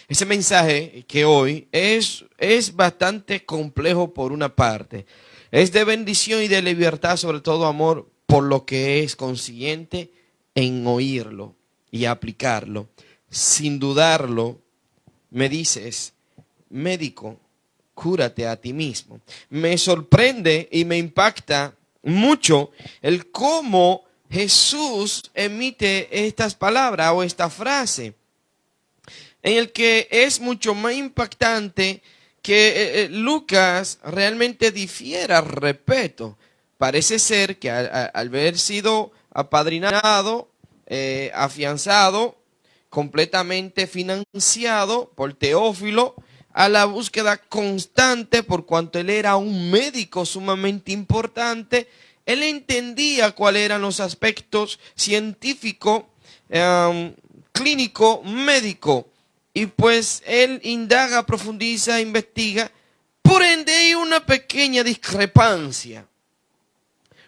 Ese mensaje que hoy es bastante complejo por una parte. Es de bendición y de libertad, sobre todo amor, por lo que es consciente en oírlo y aplicarlo. Sin dudarlo, me dices, médico, cúrate a ti mismo. Me sorprende y me impacta mucho el cómo Jesús emite estas palabras o esta frase, en el que es mucho más impactante que Lucas realmente difiera respeto. Parece ser que al haber sido apadrinado, afianzado, completamente financiado por Teófilo, a la búsqueda constante, por cuanto él era un médico sumamente importante, él entendía cuáles eran los aspectos científico, clínico, médico. Y pues él indaga, profundiza, investiga. Por ende hay una pequeña discrepancia.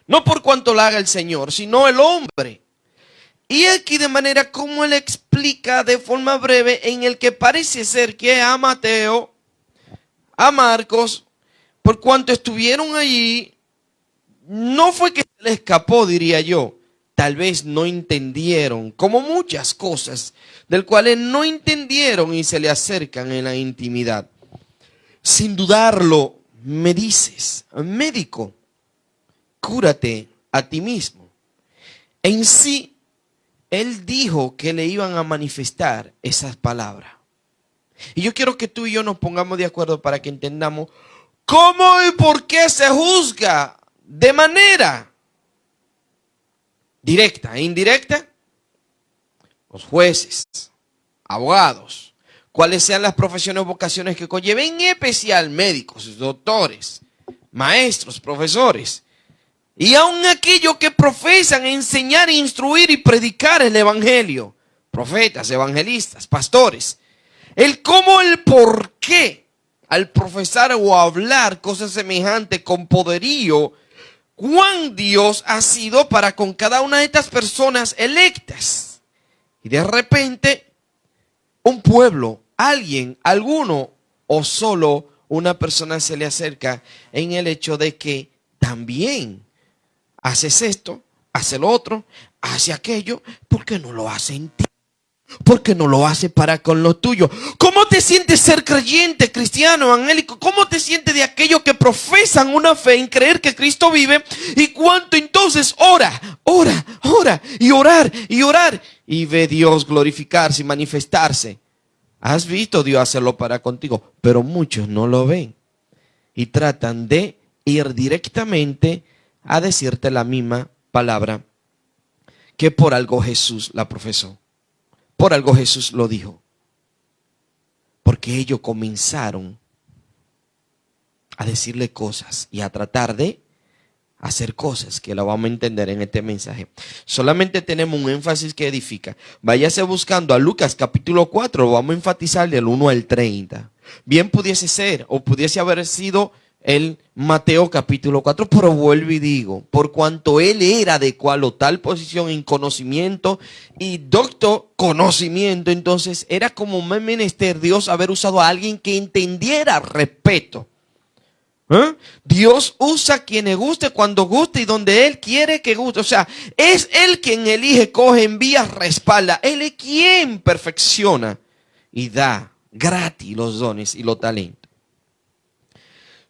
No por cuanto la haga el Señor, sino el hombre. Y aquí de manera como él explica de forma breve, en el que parece ser que a Mateo, a Marcos, por cuanto estuvieron allí, no fue que se le escapó, diría yo. Tal vez no entendieron, como muchas cosas, del cuales no entendieron y se le acercan en la intimidad. Sin dudarlo, me dices, médico, cúrate a ti mismo. En sí, él dijo que le iban a manifestar esas palabras. Y yo quiero que tú y yo nos pongamos de acuerdo para que entendamos cómo y por qué se juzga de manera directa e indirecta los jueces, abogados, cuáles sean las profesiones o vocaciones que conlleven, en especial médicos, doctores, maestros, profesores, y aun aquellos que profesan enseñar, instruir y predicar el evangelio, profetas, evangelistas, pastores. El cómo, el por qué, al profesar o hablar cosas semejantes con poderío, cuán Dios ha sido para con cada una de estas personas electas. Y de repente, un pueblo, alguien, alguno o solo una persona se le acerca en el hecho de que también haces esto, hace lo otro, hace aquello, ¿por qué no lo hace en ti? ¿Por qué no lo hace para con lo tuyo? ¿Cómo te sientes ser creyente, cristiano, evangélico? ¿Cómo te sientes de aquellos que profesan una fe en creer que Cristo vive? ¿Y cuánto entonces ora y orar y ve Dios glorificarse y manifestarse? Has visto Dios hacerlo para contigo, pero muchos no lo ven y tratan de ir directamente a decirte la misma palabra que por algo Jesús la profesó. Por algo Jesús lo dijo. Porque ellos comenzaron a decirle cosas y a tratar de hacer cosas que lo vamos a entender en este mensaje. Solamente tenemos un énfasis que edifica. Váyase buscando a Lucas capítulo 4, lo vamos a enfatizar del 1 al 30. Bien pudiese ser o pudiese haber sido el Mateo capítulo 4, pero vuelvo y digo, por cuanto él era de cual o tal posición en conocimiento y doctor conocimiento, entonces era como menester Dios haber usado a alguien que entendiera respeto. Dios usa a quien le guste, cuando guste y donde Él quiere que guste. O sea, es Él quien elige, coge, envía, respalda. Él es quien perfecciona y da gratis los dones y los talentos.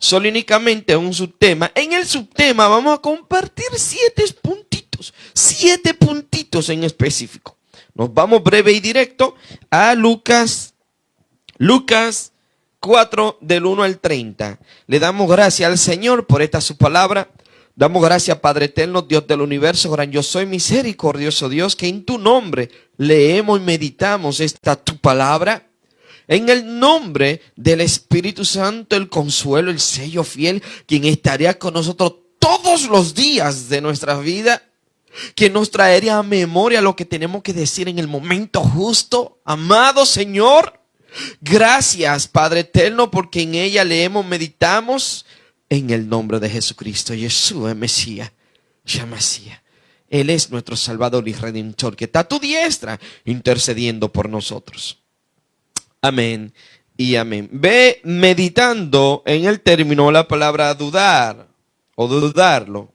Solo únicamente un subtema. En el subtema vamos a compartir 7 puntitos en específico. Nos vamos breve y directo a Lucas 4 del 1 al 30. Le damos gracias al Señor por esta su palabra. Damos gracias, Padre eterno, Dios del universo, gran yo soy, misericordioso Dios, que en tu nombre leemos y meditamos esta tu palabra. En el nombre del Espíritu Santo, el consuelo, el sello fiel, quien estaría con nosotros todos los días de nuestra vida, que nos traería a memoria lo que tenemos que decir en el momento justo. Amado Señor, gracias, Padre eterno, porque en ella leemos, meditamos en el nombre de Jesucristo. Yeshua, Mesías, Mesías. Él es nuestro Salvador y Redentor, que está a tu diestra intercediendo por nosotros. Amén y amén. Ve meditando en el término la palabra dudar o dudarlo.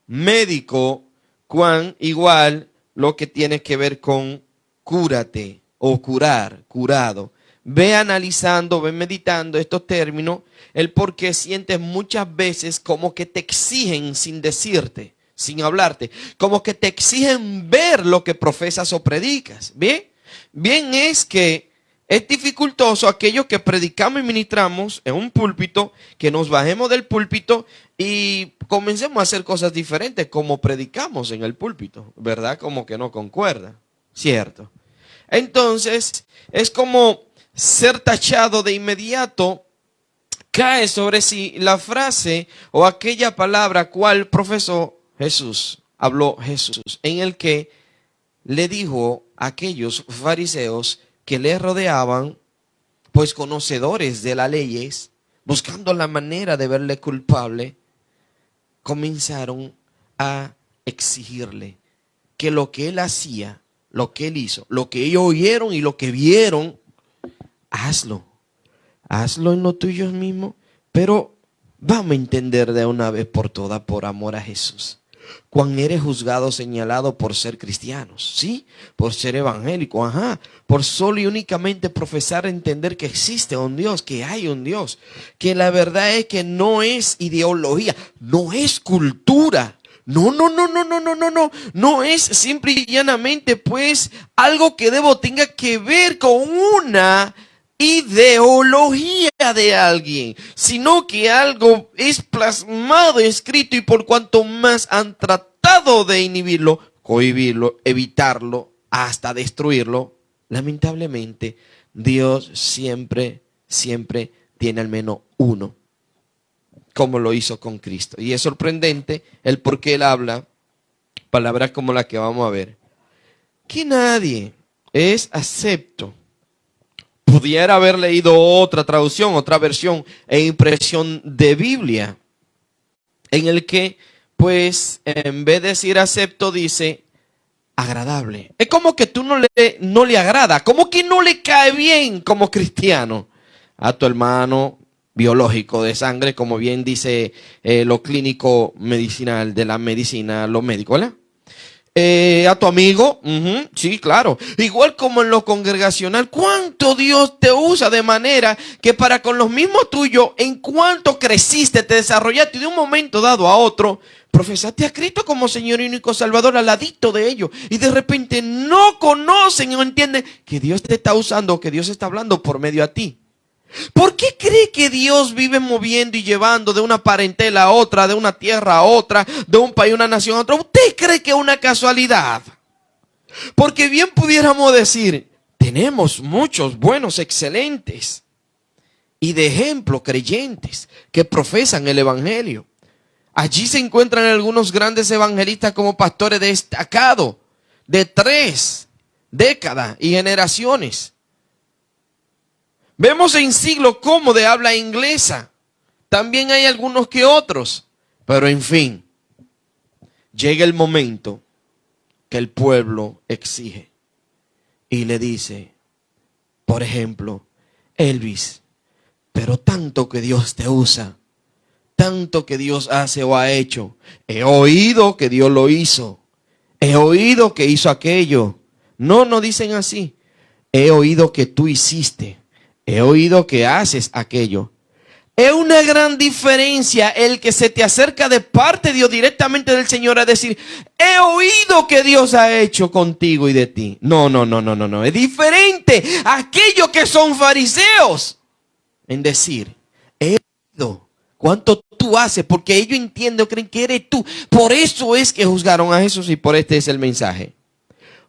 Médico, Juan, igual lo que tiene que ver con cúrate o curar, curado. Ve analizando, ve meditando estos términos, el por qué sientes muchas veces como que te exigen sin decirte, sin hablarte, como que te exigen ver lo que profesas o predicas. Bien, bien es que es dificultoso aquellos que predicamos y ministramos en un púlpito, que nos bajemos del púlpito y comencemos a hacer cosas diferentes como predicamos en el púlpito, ¿verdad? Como que no concuerda, ¿cierto? Entonces, es como ser tachado de inmediato, cae sobre sí la frase o aquella palabra cual profesó Jesús, habló Jesús, en el que le dijo a aquellos fariseos que le rodeaban, pues conocedores de las leyes, buscando la manera de verle culpable, comenzaron a exigirle que lo que él hacía, lo que él hizo, lo que ellos oyeron y lo que vieron, hazlo. Hazlo en lo tuyo mismo, pero vamos a entender de una vez por todas, por amor a Jesús, cuán eres juzgado, señalado por ser cristianos, ¿sí? Por ser evangélico, ajá, por solo y únicamente profesar, entender que existe un Dios, que hay un Dios, que la verdad es que no es ideología, no es cultura. No es simple y llanamente pues algo que tenga que ver con una ideología de alguien, sino que algo es plasmado, escrito, y por cuanto más han tratado de inhibirlo, cohibirlo, evitarlo, hasta destruirlo, lamentablemente Dios siempre tiene al menos uno, como lo hizo con Cristo. Y es sorprendente el por qué él habla palabras como la que vamos a ver. Que nadie es acepto. Pudiera haber leído otra traducción, otra versión e impresión de Biblia, en el que, pues, en vez de decir acepto, dice agradable. Es como que tú no le agrada, como que no le cae bien como cristiano a tu hermano biológico de sangre, como bien dice lo clínico medicinal de la medicina, lo médico, ¿verdad? A tu amigo, sí, claro. Igual como en lo congregacional, cuánto Dios te usa de manera que para con los mismos tuyos, en cuanto creciste, te desarrollaste y de un momento dado a otro, profesaste a Cristo como Señor y único Salvador al ladito de ellos. Y de repente no conocen o entienden que Dios te está usando, que Dios está hablando por medio a ti. ¿Por qué cree que Dios vive moviendo y llevando de una parentela a otra, de una tierra a otra, de un país a una nación a otra? ¿Usted cree que es una casualidad? Porque bien pudiéramos decir, tenemos muchos buenos, excelentes y de ejemplo creyentes que profesan el evangelio. Allí se encuentran algunos grandes evangelistas como pastores destacados de 3 décadas y generaciones. Vemos en siglos como de habla inglesa. También hay algunos que otros. Pero en fin, llega el momento que el pueblo exige. Y le dice, por ejemplo, Elvis, pero tanto que Dios te usa, tanto que Dios hace o ha hecho. He oído que Dios lo hizo. He oído que hizo aquello. No dicen así. He oído que tú hiciste. He oído que haces aquello. Es una gran diferencia el que se te acerca de parte de Dios directamente del Señor a decir, he oído que Dios ha hecho contigo y de ti. No. Es diferente a aquellos que son fariseos en decir, he oído cuánto tú haces, porque ellos entienden, creen que eres tú. Por eso es que juzgaron a Jesús y por este es el mensaje.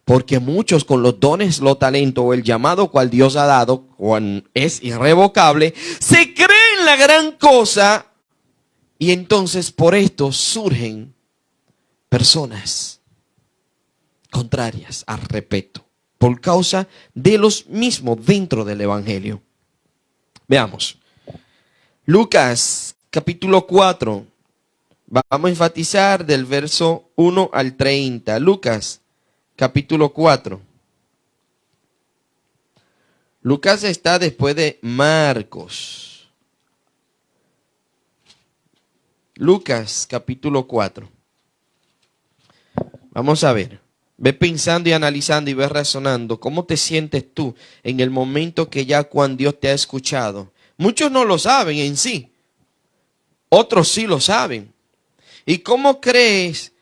Porque muchos con los dones, los talentos o el llamado cual Dios ha dado, cual es irrevocable, se creen la gran cosa y entonces por esto surgen personas contrarias al respeto por causa de los mismos dentro del evangelio. Veamos. Lucas capítulo 4. Vamos a enfatizar del verso 1 al 30. Lucas capítulo 4. Lucas está después de Marcos. Lucas capítulo 4. Vamos a ver. Ve pensando y analizando y ve razonando. ¿Cómo te sientes tú en el momento que ya cuando Dios te ha escuchado? Muchos no lo saben en sí. Otros sí lo saben. ¿Y cómo crees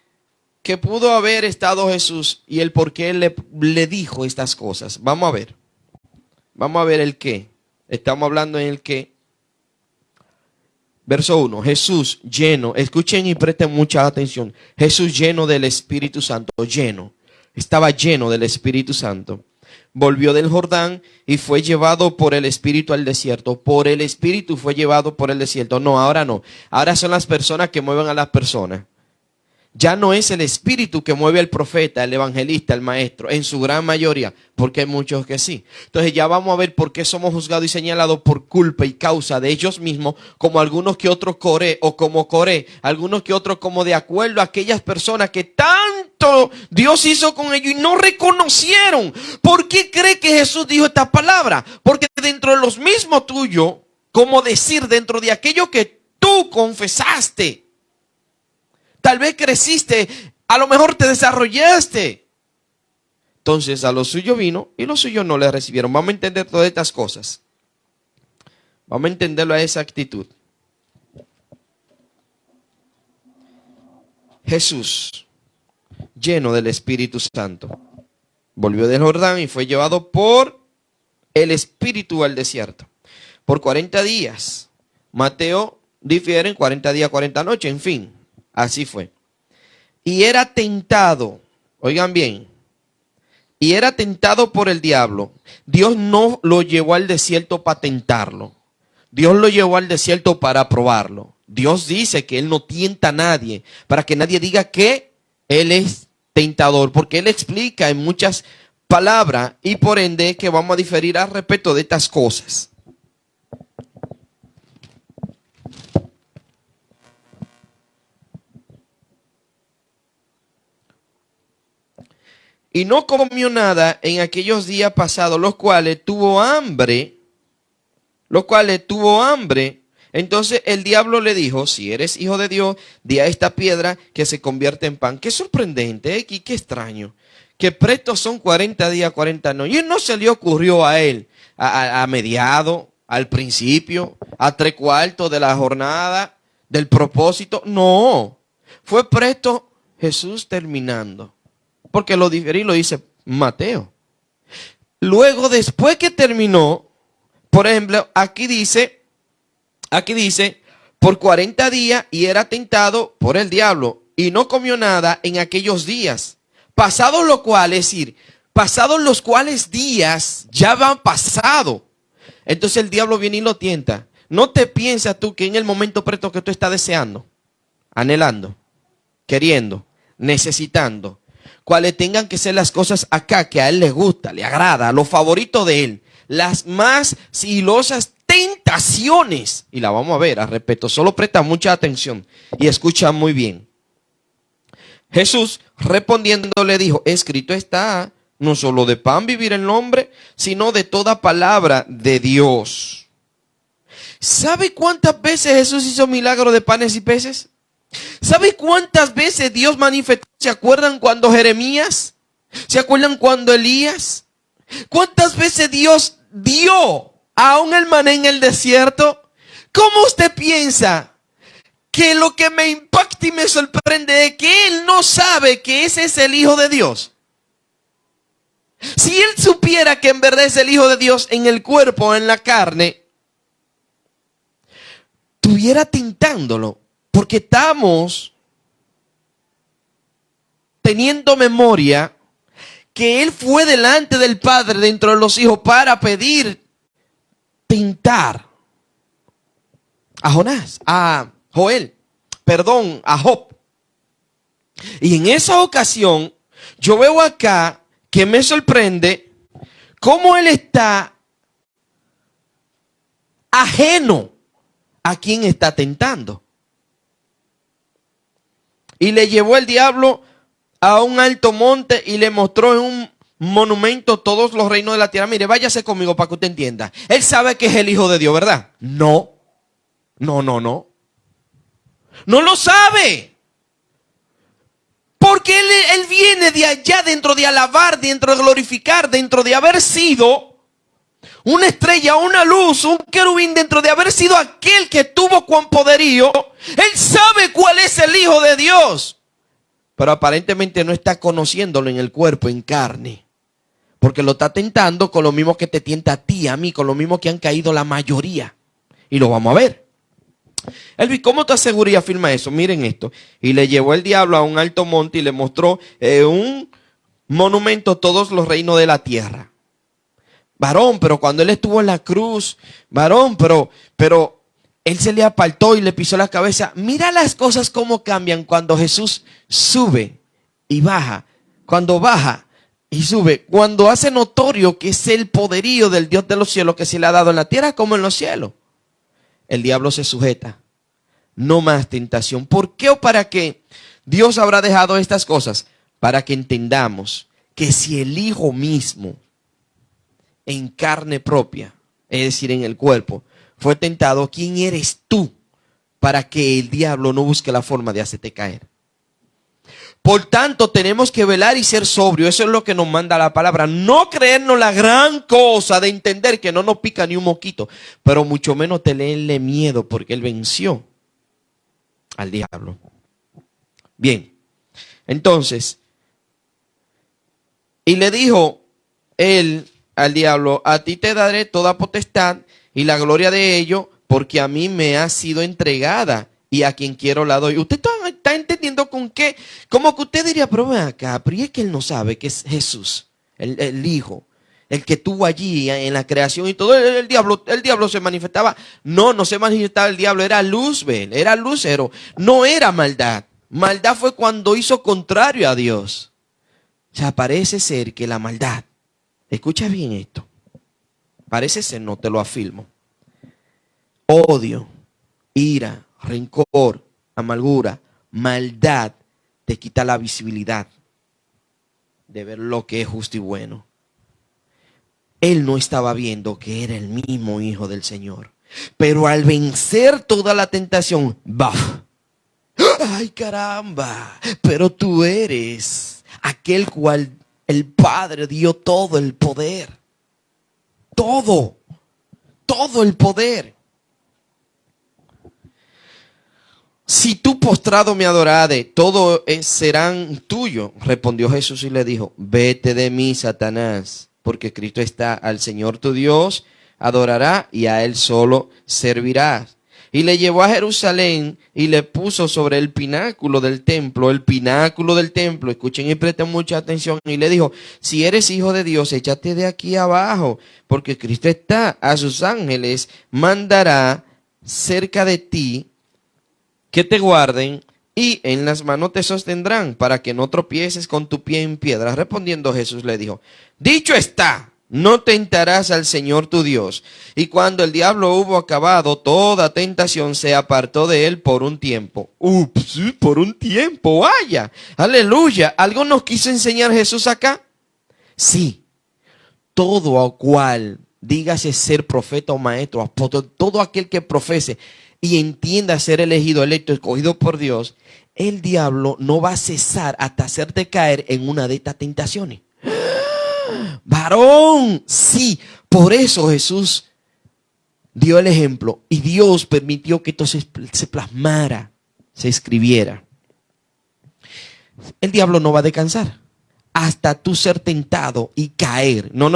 que pudo haber estado Jesús y el por qué le dijo estas cosas? Vamos a ver. Vamos a ver el qué. Estamos hablando en el qué. Verso 1. Jesús lleno. Escuchen y presten mucha atención. Jesús lleno del Espíritu Santo. Lleno. Estaba lleno del Espíritu Santo. Volvió del Jordán y fue llevado por el Espíritu al desierto. Por el Espíritu fue llevado por el desierto. No, ahora no. Ahora son las personas que mueven a las personas. Ya no es el Espíritu que mueve al profeta, el evangelista, el maestro, en su gran mayoría, porque hay muchos que sí. Entonces ya vamos a ver por qué somos juzgados y señalados por culpa y causa de ellos mismos, como algunos que otros Coré, o como Coré, algunos que otros como de acuerdo a aquellas personas que tanto Dios hizo con ellos y no reconocieron. ¿Por qué cree que Jesús dijo esta palabra? Porque dentro de los mismos tuyos, como decir, dentro de aquello que tú confesaste, tal vez creciste, a lo mejor te desarrollaste. Entonces a lo suyo vino y los suyos no le recibieron. Vamos a entender todas estas cosas. Vamos a entenderlo a esa actitud. Jesús, lleno del Espíritu Santo, volvió del Jordán y fue llevado por el Espíritu al desierto. Por 40 días. Mateo difiere en 40 días, 40 noches, en fin. Así fue. Y era tentado, oigan bien, y era tentado por el diablo. Dios no lo llevó al desierto para tentarlo. Dios lo llevó al desierto para probarlo. Dios dice que Él no tienta a nadie, para que nadie diga que Él es tentador, porque Él explica en muchas palabras y por ende que vamos a diferir al respecto de estas cosas. Y no comió nada en aquellos días pasados, los cuales tuvo hambre. Entonces el diablo le dijo, si eres hijo de Dios, di a esta piedra que se convierte en pan. Qué sorprendente, ¿eh? Qué extraño. Que presto son 40 días, 40 noches. Y no se le ocurrió a él, a mediado, al principio, a 3/4 de la jornada, del propósito. No, fue presto Jesús terminando. Porque lo diferí lo dice Mateo. Luego, después que terminó, por ejemplo, aquí dice, por 40 días y era tentado por el diablo y no comió nada en aquellos días. Pasados los cuales días ya van pasado. Entonces el diablo viene y lo tienta. ¿No te piensas tú que en el momento presto que tú estás deseando, anhelando, queriendo, necesitando, cuáles tengan que ser las cosas acá que a Él le gusta, le agrada, lo favorito de Él, las más sigilosas tentaciones, y la vamos a ver al respecto, solo presta mucha atención y escucha muy bien. Jesús respondiendo le dijo, escrito está, no solo de pan vivir el hombre, sino de toda palabra de Dios. ¿Sabe cuántas veces Jesús hizo milagro de panes y peces? ¿Sabe cuántas veces Dios manifestó? ¿Se acuerdan cuando Jeremías? ¿Se acuerdan cuando Elías? ¿Cuántas veces Dios dio aún el maná en el desierto? ¿Cómo usted piensa que lo que me impacta y me sorprende es que Él no sabe que ese es el Hijo de Dios? Si Él supiera que en verdad es el Hijo de Dios en el cuerpo, en la carne, estuviera tentándolo. Porque estamos teniendo memoria que Él fue delante del Padre dentro de los hijos para pedir, tentar a Job. Y en esa ocasión yo veo acá que me sorprende cómo Él está ajeno a quien está tentando. Y le llevó el diablo a un alto monte y le mostró en un monumento todos los reinos de la tierra. Mire, váyase conmigo para que usted entienda. Él sabe que es el Hijo de Dios, ¿verdad? No. No lo sabe. Porque él viene de allá, dentro de alabar, dentro de glorificar, dentro de haber sido una estrella, una luz, un querubín, dentro de haber sido aquel que tuvo con poderío. Él sabe cuál es el Hijo de Dios. Pero aparentemente no está conociéndolo en el cuerpo, en carne. Porque lo está tentando con lo mismo que te tienta a ti, a mí, con lo mismo que han caído la mayoría. Y lo vamos a ver. Elvis, ¿cómo tu seguridad afirma eso? Miren esto. Y le llevó el diablo a un alto monte y le mostró un monumento a todos los reinos de la tierra. Varón, pero cuando él estuvo en la cruz, varón, pero él se le apartó y le pisó la cabeza. Mira las cosas cómo cambian cuando Jesús sube y baja. Cuando baja y sube. Cuando hace notorio que es el poderío del Dios de los cielos que se le ha dado en la tierra como en los cielos. El diablo se sujeta. No más tentación. ¿Por qué o para qué Dios habrá dejado estas cosas? Para que entendamos que si el Hijo mismo en carne propia, es decir, en el cuerpo, fue tentado, ¿quién eres tú para que el diablo no busque la forma de hacerte caer? Por tanto, tenemos que velar y ser sobrios. Eso es lo que nos manda la palabra. No creernos la gran cosa de entender que no nos pica ni un mosquito, pero mucho menos tenerle miedo porque él venció al diablo. Bien, entonces, y le dijo él al diablo: a ti te daré toda potestad y la gloria de ello, porque a mí me ha sido entregada y a quien quiero la doy. Usted está entendiendo con qué, como que usted diría, pero ven acá, pero es que él no sabe que es Jesús, el Hijo, el que estuvo allí en la creación y todo. El diablo se manifestaba. No se manifestaba el diablo, era Luzbel, era lucero, no era maldad. Maldad fue cuando hizo contrario a Dios. O sea, parece ser que la maldad, escucha bien esto, parece ser, no te lo afirmo, odio, ira, rencor, amargura, maldad, te quita la visibilidad de ver lo que es justo y bueno. Él no estaba viendo que era el mismo Hijo del Señor. Pero al vencer toda la tentación, ¡baf! ¡Ay, caramba! Pero tú eres aquel cual el Padre dio todo el poder. Todo el poder. Si tú postrado me adorare, todo serán tuyo. Respondió Jesús y le dijo: vete de mí, Satanás, porque Cristo está: al Señor tu Dios adorará y a Él solo servirás. Y le llevó a Jerusalén y le puso sobre el pináculo del templo, escuchen y presten mucha atención, y le dijo: si eres hijo de Dios, échate de aquí abajo, porque Cristo está: a sus ángeles mandará cerca de ti que te guarden, y en las manos te sostendrán, para que no tropieces con tu pie en piedra. Respondiendo Jesús le dijo: dicho está, no tentarás al Señor tu Dios. Y cuando el diablo hubo acabado toda tentación, se apartó de él por un tiempo. Sí, por un tiempo, vaya, aleluya. ¿Algo nos quiso enseñar Jesús acá? Sí, todo a cual dígase ser profeta o maestro, apóstol, todo aquel que profese y entienda ser elegido, electo, escogido por Dios, el diablo no va a cesar hasta hacerte caer en una de estas tentaciones. Varón, sí, por eso Jesús dio el ejemplo y Dios permitió que esto se plasmara, se escribiera. El diablo no va a descansar hasta tú ser tentado y caer. No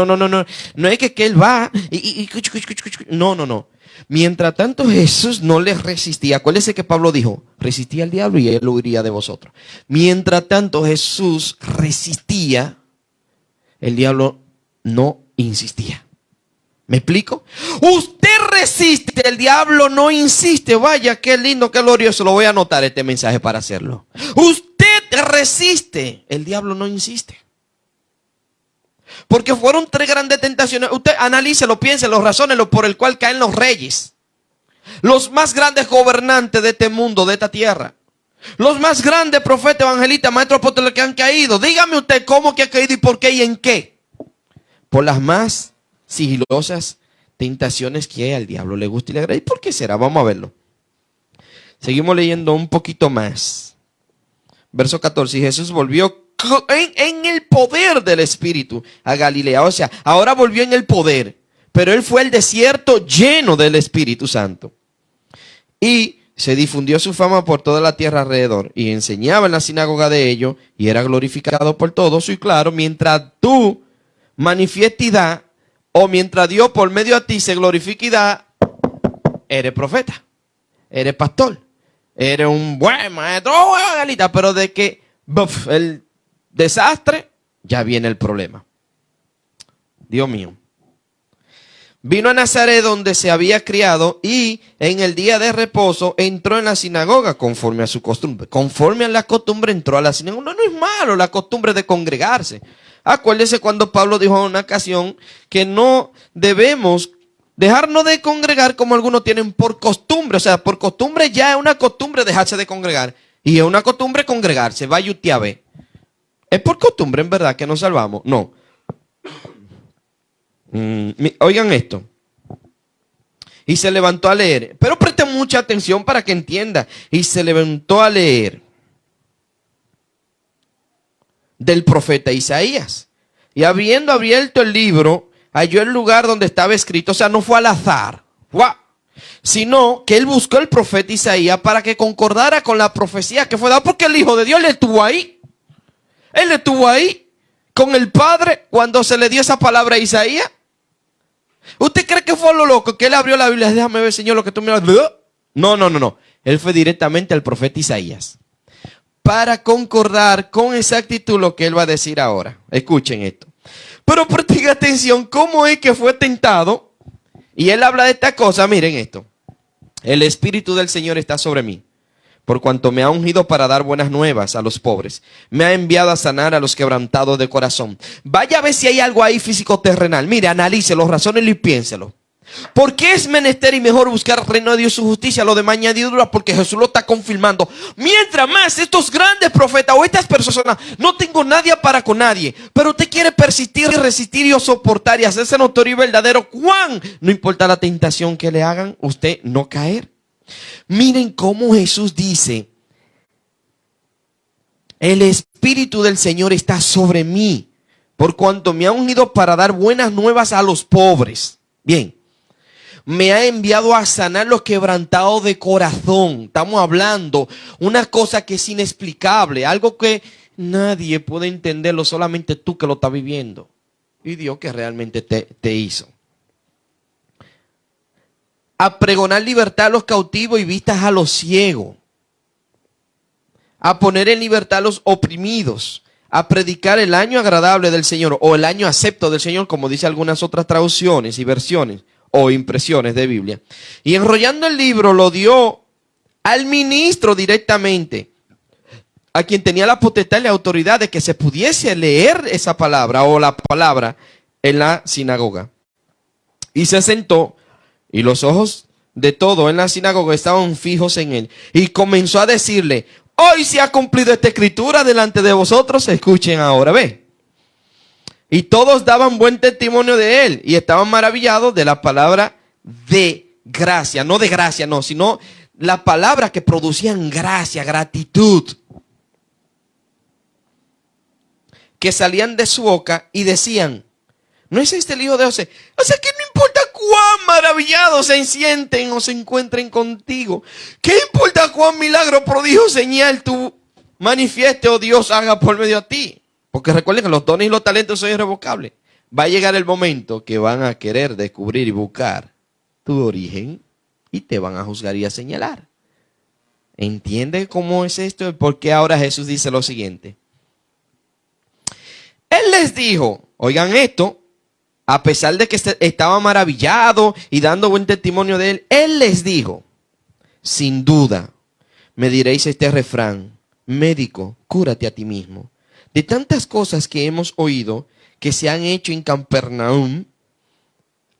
es que él va no. Mientras tanto Jesús no les resistía. Acuérdense que Pablo dijo: resistía al diablo y él huiría de vosotros. Mientras tanto Jesús resistía, el diablo no insistía. ¿Me explico? Usted resiste, el diablo no insiste. Vaya, qué lindo, qué glorioso. Lo voy a anotar este mensaje para hacerlo. Usted resiste, el diablo no insiste. Porque fueron 3 grandes tentaciones. Usted analícelo, piénselo, razónelo, por el cual caen los reyes, los más grandes gobernantes de este mundo, de esta tierra, los más grandes profetas, evangelistas, maestros, apóstoles que han caído. Dígame usted cómo que ha caído y por qué y en qué. por las más sigilosas tentaciones que al diablo le gusta y le agrada. ¿Y por qué será? Vamos a verlo. Seguimos leyendo un poquito más. Verso 14. Y Jesús volvió en el poder del Espíritu a Galilea. O sea, ahora volvió en el poder. Pero él fue al desierto lleno del Espíritu Santo. Y se difundió su fama por toda la tierra alrededor. Y enseñaba en la sinagoga de ellos. Y era glorificado por todos. Y claro, mientras tú manifiestas y da, o mientras Dios por medio de ti se glorifica y da, eres profeta, eres pastor, eres un buen maestro, pero de que el desastre, ya viene el problema. Dios mío. Vino a Nazaret donde se había criado y en el día de reposo entró en la sinagoga conforme a su costumbre. Conforme a la costumbre entró a la sinagoga. No es malo la costumbre de congregarse. Acuérdese cuando Pablo dijo en una ocasión que no debemos dejarnos de congregar como algunos tienen por costumbre. O sea, por costumbre ya es una costumbre dejarse de congregar. Y es una costumbre congregarse. Vaya usted a ver. ¿Es por costumbre en verdad que nos salvamos? No. Oigan esto. Y se levantó a leer. Pero presten mucha atención para que entienda. Y se levantó a leer del profeta Isaías. Y habiendo abierto el libro, halló el lugar donde estaba escrito. O sea, no fue al azar. ¡Wow! Sino que él buscó el profeta Isaías para que concordara con la profecía que fue dada. Porque el Hijo de Dios le estuvo ahí. Él estuvo ahí con el Padre cuando se le dio esa palabra a Isaías. ¿Usted cree que fue lo loco? Que él abrió la Biblia. Déjame ver, Señor, lo que tú me has... No. Él fue directamente al profeta Isaías para concordar con exactitud lo que él va a decir ahora. Escuchen esto. Pero presten atención, ¿cómo es que fue tentado? Y él habla de esta cosa, miren esto. El Espíritu del Señor está sobre mí, por cuanto me ha ungido para dar buenas nuevas a los pobres. Me ha enviado a sanar a los quebrantados de corazón. Vaya a ver si hay algo ahí físico terrenal. Mire, analícelo, razónelo y piénselo. ¿Por qué es menester y mejor buscar el reino de Dios y su justicia, lo demás añadidura? Porque Jesús lo está confirmando. Mientras más estos grandes profetas o estas personas, no tengo nadie para con nadie, pero usted quiere persistir y resistir y soportar y hacerse notorio y verdadero, ¿cuán? No importa la tentación que le hagan, usted no caer. Miren cómo Jesús dice: el Espíritu del Señor está sobre mí, por cuanto me ha ungido para dar buenas nuevas a los pobres. Bien. Me ha enviado a sanar los quebrantados de corazón. Estamos hablando una cosa que es inexplicable, algo que nadie puede entenderlo, solamente tú que lo estás viviendo. Y Dios que realmente te hizo. A pregonar libertad a los cautivos y vistas a los ciegos. A poner en libertad a los oprimidos. A predicar el año agradable del Señor o el año acepto del Señor, como dice algunas otras traducciones y versiones o impresiones de Biblia. Y enrollando el libro lo dio al ministro directamente, a quien tenía la potestad y la autoridad de que se pudiese leer esa palabra o la palabra en la sinagoga. Y se sentó y los ojos de todo en la sinagoga estaban fijos en él. Y comenzó a decirle: hoy se ha cumplido esta escritura delante de vosotros. Escuchen ahora, ve. Y todos daban buen testimonio de él y estaban maravillados de la palabra de gracia. No de gracia, no, sino la palabra que producían gracia, gratitud, que salían de su boca y decían: ¿no es este el Hijo de José? O sea que no importa cuán maravillados se sienten o se encuentren contigo. ¿Qué importa cuán milagro, prodigio, señal tú manifieste o Dios haga por medio de ti? Porque recuerden que los dones y los talentos son irrevocables. Va a llegar el momento que van a querer descubrir y buscar tu origen y te van a juzgar y a señalar. ¿Entiende cómo es esto? Porque ahora Jesús dice lo siguiente. Él les dijo, oigan esto, a pesar de que estaba maravillado y dando buen testimonio de él, él les dijo: sin duda me diréis este refrán: médico, cúrate a ti mismo. De tantas cosas que hemos oído que se han hecho en Capernaum,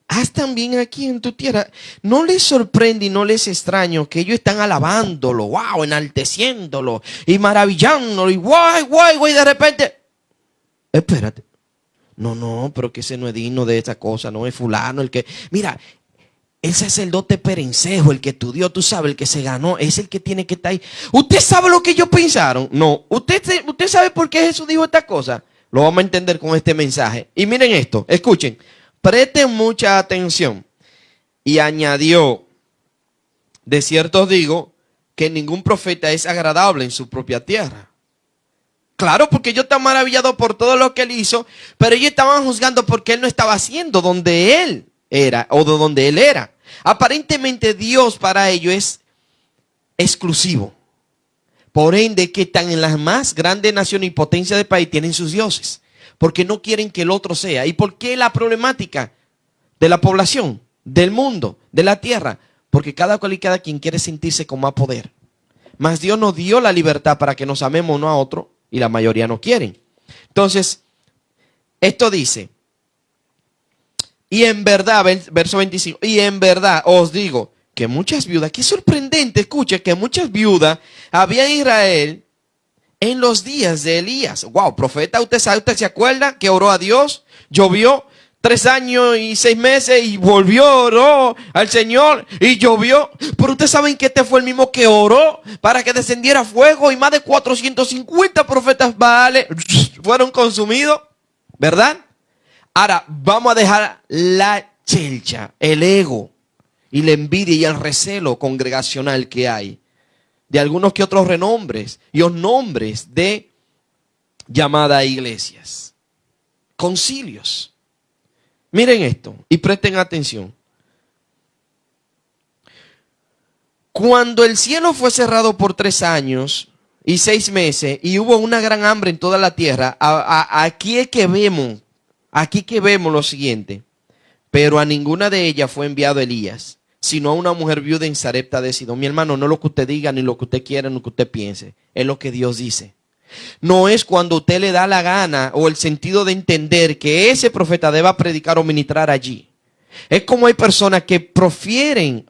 haz también aquí en tu tierra. ¿No les sorprende y no les extraño que ellos están alabándolo, wow, enalteciéndolo y maravillándolo y guay, de repente? Espérate, No, pero que ese no es digno de esta cosa, no es fulano el que... Mira, el sacerdote perencejo, el que estudió, tú sabes, el que se ganó, es el que tiene que estar ahí. ¿Usted sabe lo que ellos pensaron? No. ¿Usted sabe por qué Jesús dijo esta cosa? Lo vamos a entender con este mensaje. Y miren esto, escuchen, presten mucha atención. Y añadió, de cierto os digo, que ningún profeta es agradable en su propia tierra. Claro, porque ellos están maravillados por todo lo que él hizo, pero ellos estaban juzgando porque él no estaba haciendo donde él era o de donde él era. Aparentemente Dios para ellos es exclusivo. Por ende, que están en las más grandes naciones y potencias del país tienen sus dioses, porque no quieren que el otro sea. ¿Y por qué la problemática de la población, del mundo, de la tierra? Porque cada cual y cada quien quiere sentirse con más poder. Mas Dios nos dio la libertad para que nos amemos uno a otro y la mayoría no quieren. Entonces, esto dice, y en verdad, verso 25, y en verdad os digo que muchas viudas, qué sorprendente, escuche, que muchas viudas había en Israel en los días de Elías. Wow, profeta, usted sabe, usted se acuerda que oró a Dios, llovió 3 años y 6 meses y volvió, oró al Señor y llovió. Pero ustedes saben que este fue el mismo que oró para que descendiera fuego y más de 450 profetas Baales fueron consumidos, ¿verdad? Ahora vamos a dejar la chelcha, el ego y la envidia y el recelo congregacional que hay de algunos que otros renombres y los nombres de llamadas iglesias, concilios. Miren esto y presten atención. Cuando el cielo fue cerrado por 3 años y 6 meses y hubo una gran hambre en toda la tierra, aquí es que vemos lo siguiente. Pero a ninguna de ellas fue enviado Elías, sino a una mujer viuda en Sarepta de Sidón. Mi hermano, no lo que usted diga, ni lo que usted quiera, ni lo que usted piense. Es lo que Dios dice. No es cuando usted le da la gana o el sentido de entender que ese profeta deba predicar o ministrar allí. Es como hay personas que prefieren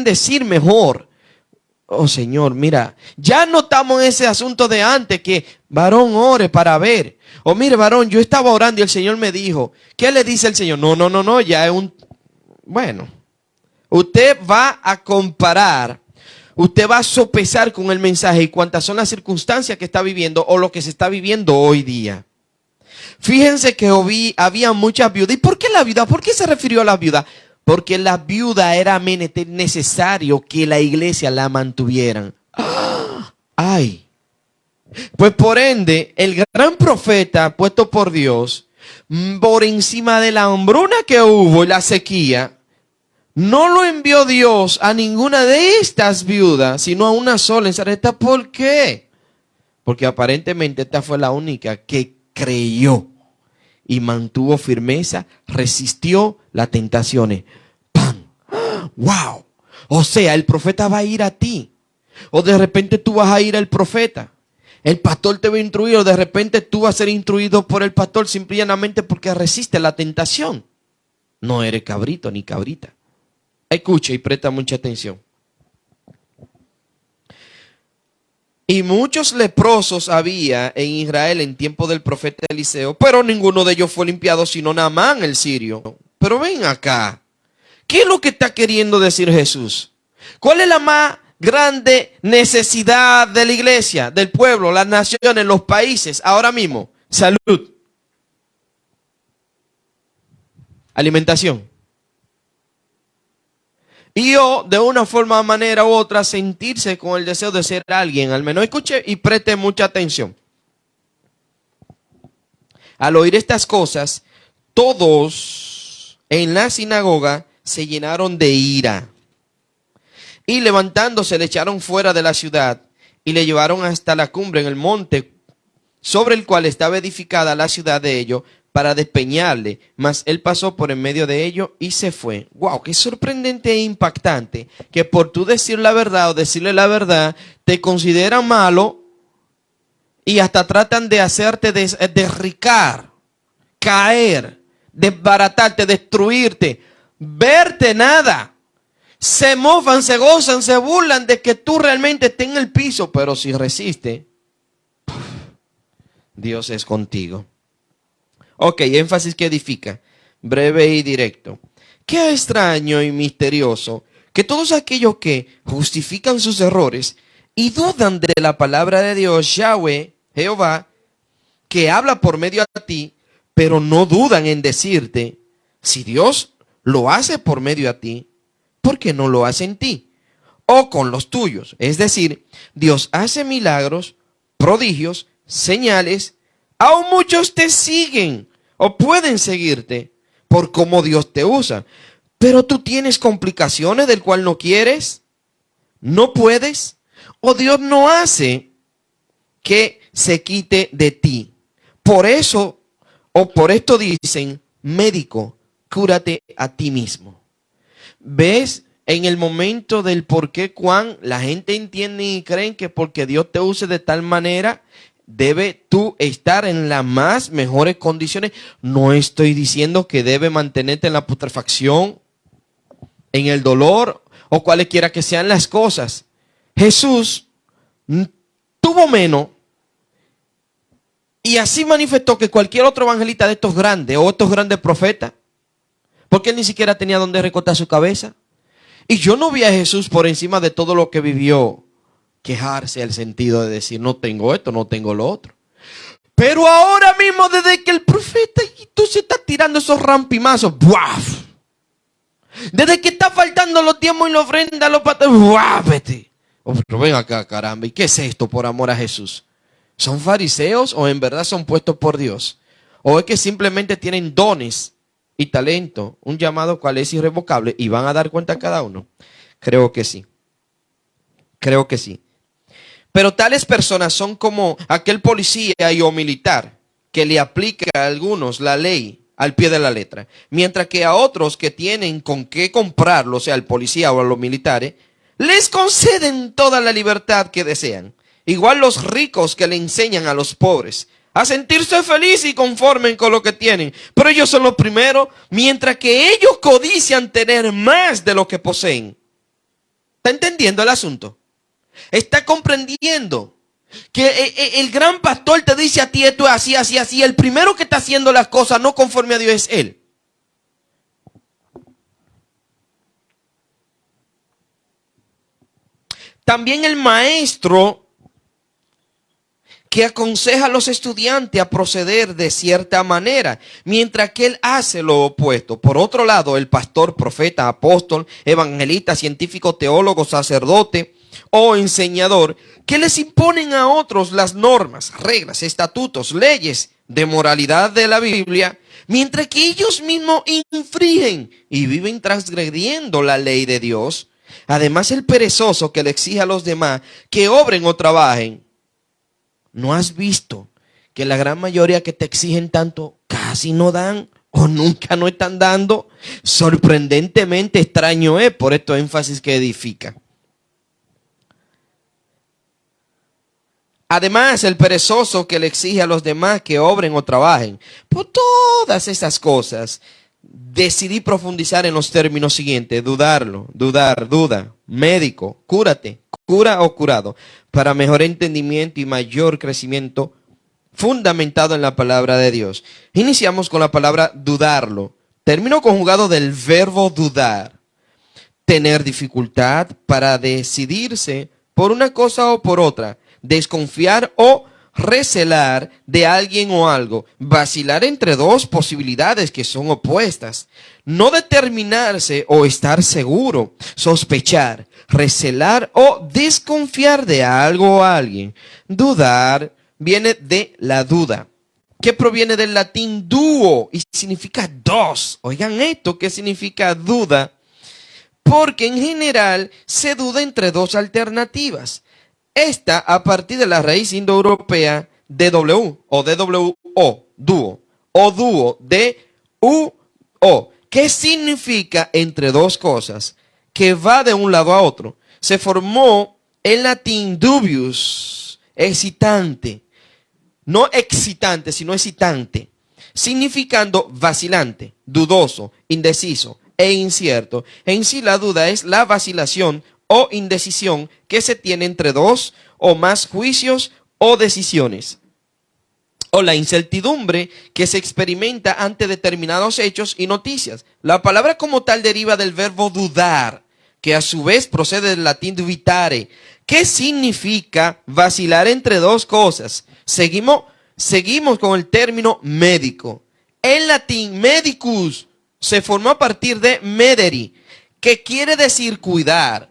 decir mejor, oh Señor, mira, ya no estamos en ese asunto de antes que varón ore para ver. O mire varón, yo estaba orando y el Señor me dijo, ¿qué le dice el Señor? No, ya es bueno, usted va a comparar. Usted va a sopesar con el mensaje y cuántas son las circunstancias que está viviendo o lo que se está viviendo hoy día. Fíjense que había muchas viudas. ¿Y por qué la viuda? ¿Por qué se refirió a la viuda? Porque la viuda era necesario que la iglesia la mantuvieran. ¡Ay! Pues por ende, el gran profeta puesto por Dios, por encima de la hambruna que hubo y la sequía, no lo envió Dios a ninguna de estas viudas, sino a una sola en Sarepta. ¿Por qué? Porque aparentemente esta fue la única que creyó y mantuvo firmeza, resistió las tentaciones. ¡Pam! ¡Wow! O sea, el profeta va a ir a ti. O de repente tú vas a ir al profeta. El pastor te va a instruir o de repente tú vas a ser instruido por el pastor simplemente porque resiste la tentación. No eres cabrito ni cabrita. Escucha y presta mucha atención. Y muchos leprosos había en Israel en tiempo del profeta Eliseo, pero ninguno de ellos fue limpiado sino Naamán el sirio. Pero ven acá, ¿qué es lo que está queriendo decir Jesús? ¿Cuál es la más grande necesidad de la iglesia, del pueblo, las naciones, los países ahora mismo? Salud, alimentación. Y yo, de una forma, manera u otra, sentirse con el deseo de ser alguien. Al menos escuche y preste mucha atención. Al oír estas cosas, todos en la sinagoga se llenaron de ira. Y levantándose le echaron fuera de la ciudad y le llevaron hasta la cumbre en el monte sobre el cual estaba edificada la ciudad de ellos, para despeñarle, mas él pasó por en medio de ellos y se fue. Wow, qué sorprendente e impactante que por tú decir la verdad o decirle la verdad te consideran malo y hasta tratan de hacerte derricar, caer, desbaratarte, destruirte, verte nada. Se mofan, se gozan, se burlan de que tú realmente estés en el piso, pero si resiste, Dios es contigo. Ok, énfasis que edifica. Breve y directo. Qué extraño y misterioso que todos aquellos que justifican sus errores y dudan de la palabra de Dios, Yahweh, Jehová, que habla por medio a ti, pero no dudan en decirte, si Dios lo hace por medio a ti, ¿por qué no lo hace en ti? O con los tuyos. Es decir, Dios hace milagros, prodigios, señales, aún muchos te siguen o pueden seguirte por cómo Dios te usa. Pero tú tienes complicaciones del cual no quieres, no puedes, o Dios no hace que se quite de ti. Por eso, o por esto dicen, médico, cúrate a ti mismo. ¿Ves? En el momento del por qué, cuán, la gente entiende y creen que porque Dios te use de tal manera, debe tú estar en las más mejores condiciones. No estoy diciendo que debe mantenerte en la putrefacción, en el dolor o cualesquiera que sean las cosas. Jesús tuvo menos y así manifestó que cualquier otro evangelista de estos grandes o estos grandes profetas, porque él ni siquiera tenía donde recortar su cabeza. Y yo no vi a Jesús por encima de todo lo que vivió quejarse, al sentido de decir, no tengo esto, no tengo lo otro. Pero ahora mismo, desde que el profeta tú se está tirando esos rampimazos, ¡buaf! Desde que está faltando los diezmos y la ofrenda, los patos, ¡buaf! Vete. Oh, pero ven acá, caramba, ¿y qué es esto por amor a Jesús? ¿Son fariseos o en verdad son puestos por Dios? ¿O es que simplemente tienen dones y talento, un llamado cual es irrevocable y van a dar cuenta a cada uno? Creo que sí. Creo que sí. Pero tales personas son como aquel policía y o militar que le aplica a algunos la ley al pie de la letra, mientras que a otros que tienen con qué comprarlo, o sea, al policía o a los militares, les conceden toda la libertad que desean. Igual los ricos que le enseñan a los pobres a sentirse felices y conformes con lo que tienen. Pero ellos son los primeros, mientras que ellos codician tener más de lo que poseen. ¿Está entendiendo el asunto? ¿Está comprendiendo que el gran pastor te dice a ti esto es así, así, así? El primero que está haciendo las cosas no conforme a Dios es él. También el maestro que aconseja a los estudiantes a proceder de cierta manera, mientras que él hace lo opuesto. Por otro lado, el pastor, profeta, apóstol, evangelista, científico, teólogo, sacerdote o enseñador, que les imponen a otros las normas, reglas, estatutos, leyes de moralidad de la Biblia, mientras que ellos mismos infringen y viven transgrediendo la ley de Dios. Además, el perezoso que le exige a los demás que obren o trabajen. ¿No has visto que la gran mayoría que te exigen tanto casi no dan o nunca no están dando? Sorprendentemente extraño es, por esto énfasis que edifica. Además, el perezoso que le exige a los demás que obren o trabajen. Por todas esas cosas, decidí profundizar en los términos siguientes: duda, médico, cúrate, cura o curado, para mejor entendimiento y mayor crecimiento fundamentado en la palabra de Dios. Iniciamos con la palabra dudarlo, término conjugado del verbo dudar, tener dificultad para decidirse por una cosa o por otra, desconfiar o recelar de alguien o algo, vacilar entre dos posibilidades que son opuestas, no determinarse o estar seguro, sospechar, recelar o desconfiar de algo o alguien. Dudar viene de la duda, que proviene del latín duo y significa dos. Oigan esto, ¿qué significa duda? Porque en general se duda entre dos alternativas. Esta a partir de la raíz indoeuropea DW o DWO, dúo, o dúo, D-U-O, que significa entre dos cosas, que va de un lado a otro. Se formó en latín dubius, excitante, no excitante, sino excitante, significando vacilante, dudoso, indeciso e incierto. En sí la duda es la vacilación o indecisión que se tiene entre dos o más juicios o decisiones. o la incertidumbre que se experimenta ante determinados hechos y noticias. La palabra como tal deriva del verbo dudar, que a su vez procede del latín dubitare, que significa vacilar entre dos cosas. Seguimos con el término médico. En latín, medicus se formó a partir de mederi, que quiere decir cuidar,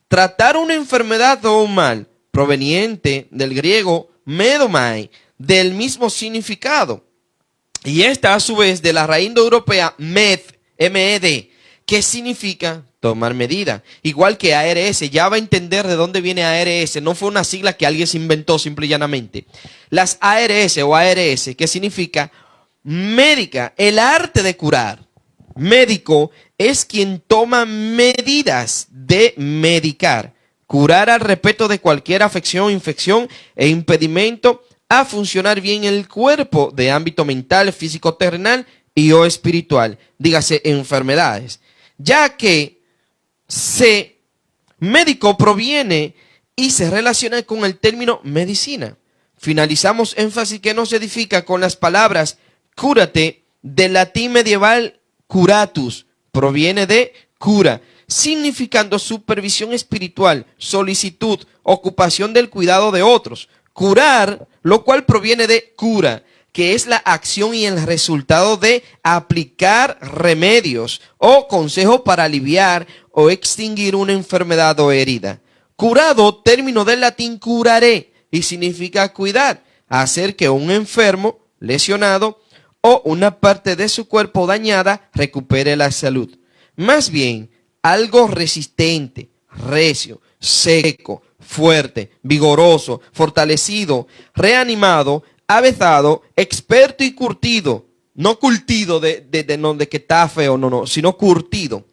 tratar una enfermedad o un mal, proveniente del griego medomai, del mismo significado. Y esta a su vez de la raíz indoeuropea med, M-E-D, que significa tomar medida. Igual que ARS, ya va a entender de dónde viene ARS, no fue una sigla que alguien se inventó simple y llanamente. Las ARS o ARS, que significa médica, el arte de curar. Médico es quien toma medidas de medicar, curar al respecto de cualquier afección, infección e impedimento a funcionar bien el cuerpo de ámbito mental, físico, terrenal y o espiritual, dígase enfermedades, ya que médico proviene y se relaciona con el término medicina. Finalizamos énfasis que nos edifica con las palabras cúrate, del latín medieval curatus, proviene de cura, significando supervisión espiritual, solicitud, ocupación del cuidado de otros. Curar, lo cual proviene de cura, que es la acción y el resultado de aplicar remedios o consejos para aliviar o extinguir una enfermedad o herida. Curado, término del latín curare, y significa cuidar, hacer que un enfermo, lesionado o una parte de su cuerpo dañada recupere la salud. Más bien, algo resistente, recio, seco, fuerte, vigoroso, fortalecido, reanimado, avezado, experto y curtido. No curtido de que está feo, no, sino curtido.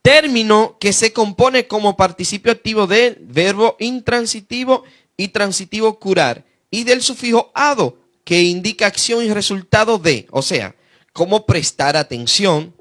Término que se compone como participio activo del verbo intransitivo y transitivo curar y del sufijo ado, que indica acción y resultado de, o sea, cómo prestar atención,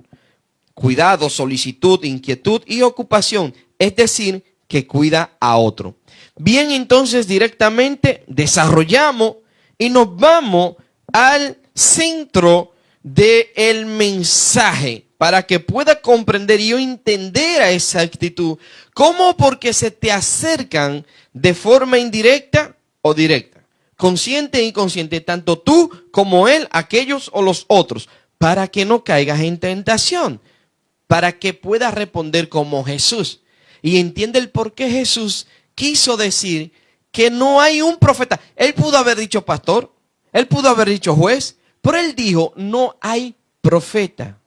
cuidado, solicitud, inquietud y ocupación, es decir, que cuida a otro. Bien, entonces directamente desarrollamos y nos vamos al centro del mensaje para que pueda comprender y entender a esa actitud. ¿Cómo? Porque se te acercan de forma indirecta o directa, consciente e inconsciente, tanto tú como él, aquellos o los otros, para que no caigas en tentación, para que puedas responder como Jesús. Y entiende el por qué Jesús quiso decir que no hay un profeta. Él pudo haber dicho pastor, él pudo haber dicho juez, pero él dijo no hay profeta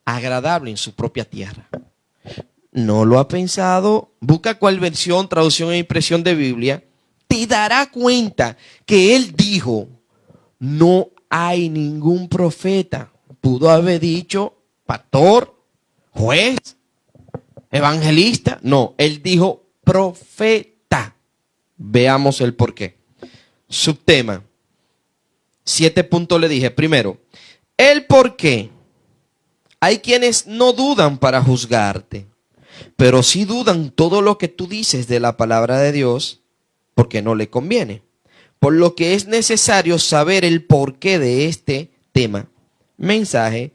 agradable en su propia tierra. ¿No lo ha pensado? Busca cuál versión, traducción e impresión de Biblia. Te dará cuenta que él dijo no hay ningún profeta. Pudo haber dicho pastor, juez, evangelista. No, él dijo profeta. Veamos el por qué. Subtema. 7 puntos le dije. Primero, el por qué. Hay quienes no dudan para juzgarte, pero sí dudan todo lo que tú dices de la palabra de Dios porque no le conviene. Por lo que es necesario saber el porqué de este tema, mensaje,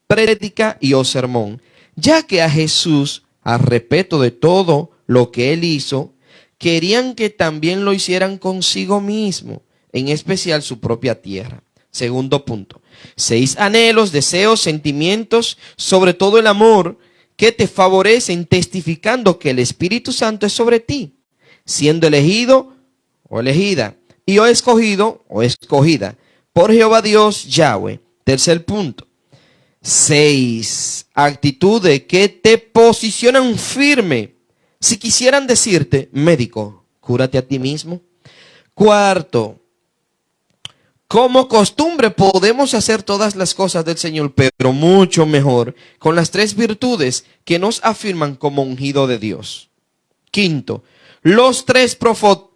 prédica y o sermón, ya que a Jesús, al respecto de todo lo que él hizo, querían que también lo hicieran consigo mismo, en especial su propia tierra. Segundo punto, 6 anhelos, deseos, sentimientos, sobre todo el amor, que te favorecen testificando que el Espíritu Santo es sobre ti, siendo elegido o elegida, y o escogido o escogida por Jehová Dios Yahweh. Tercer punto, 6 actitudes que te posicionan firme. Si quisieran decirte, médico, cúrate a ti mismo. Cuarto, como costumbre podemos hacer todas las cosas del Señor, pero mucho mejor con las 3 virtudes que nos afirman como ungido de Dios. Quinto, los 3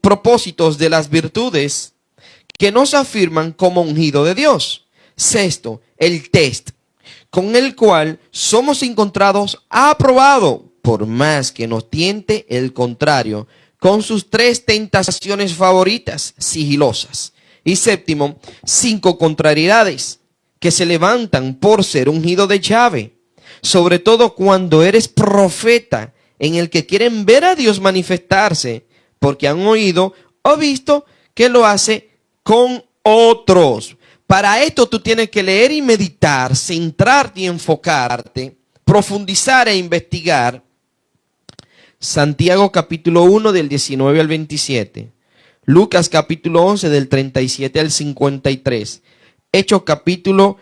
propósitos de las virtudes que nos afirman como ungido de Dios. Sexto, el test con el cual somos encontrados aprobados, por más que nos tiente el contrario, con sus 3 tentaciones favoritas, sigilosas. Y séptimo, 5 contrariedades que se levantan por ser ungido de Yahvé. Sobre todo cuando eres profeta, en el que quieren ver a Dios manifestarse, porque han oído o visto que lo hace con otros. Para esto tú tienes que leer y meditar, centrarte y enfocarte, profundizar e investigar. Santiago capítulo 1 del 19 al 27. Lucas capítulo 11 del 37 al 53. Hechos capítulo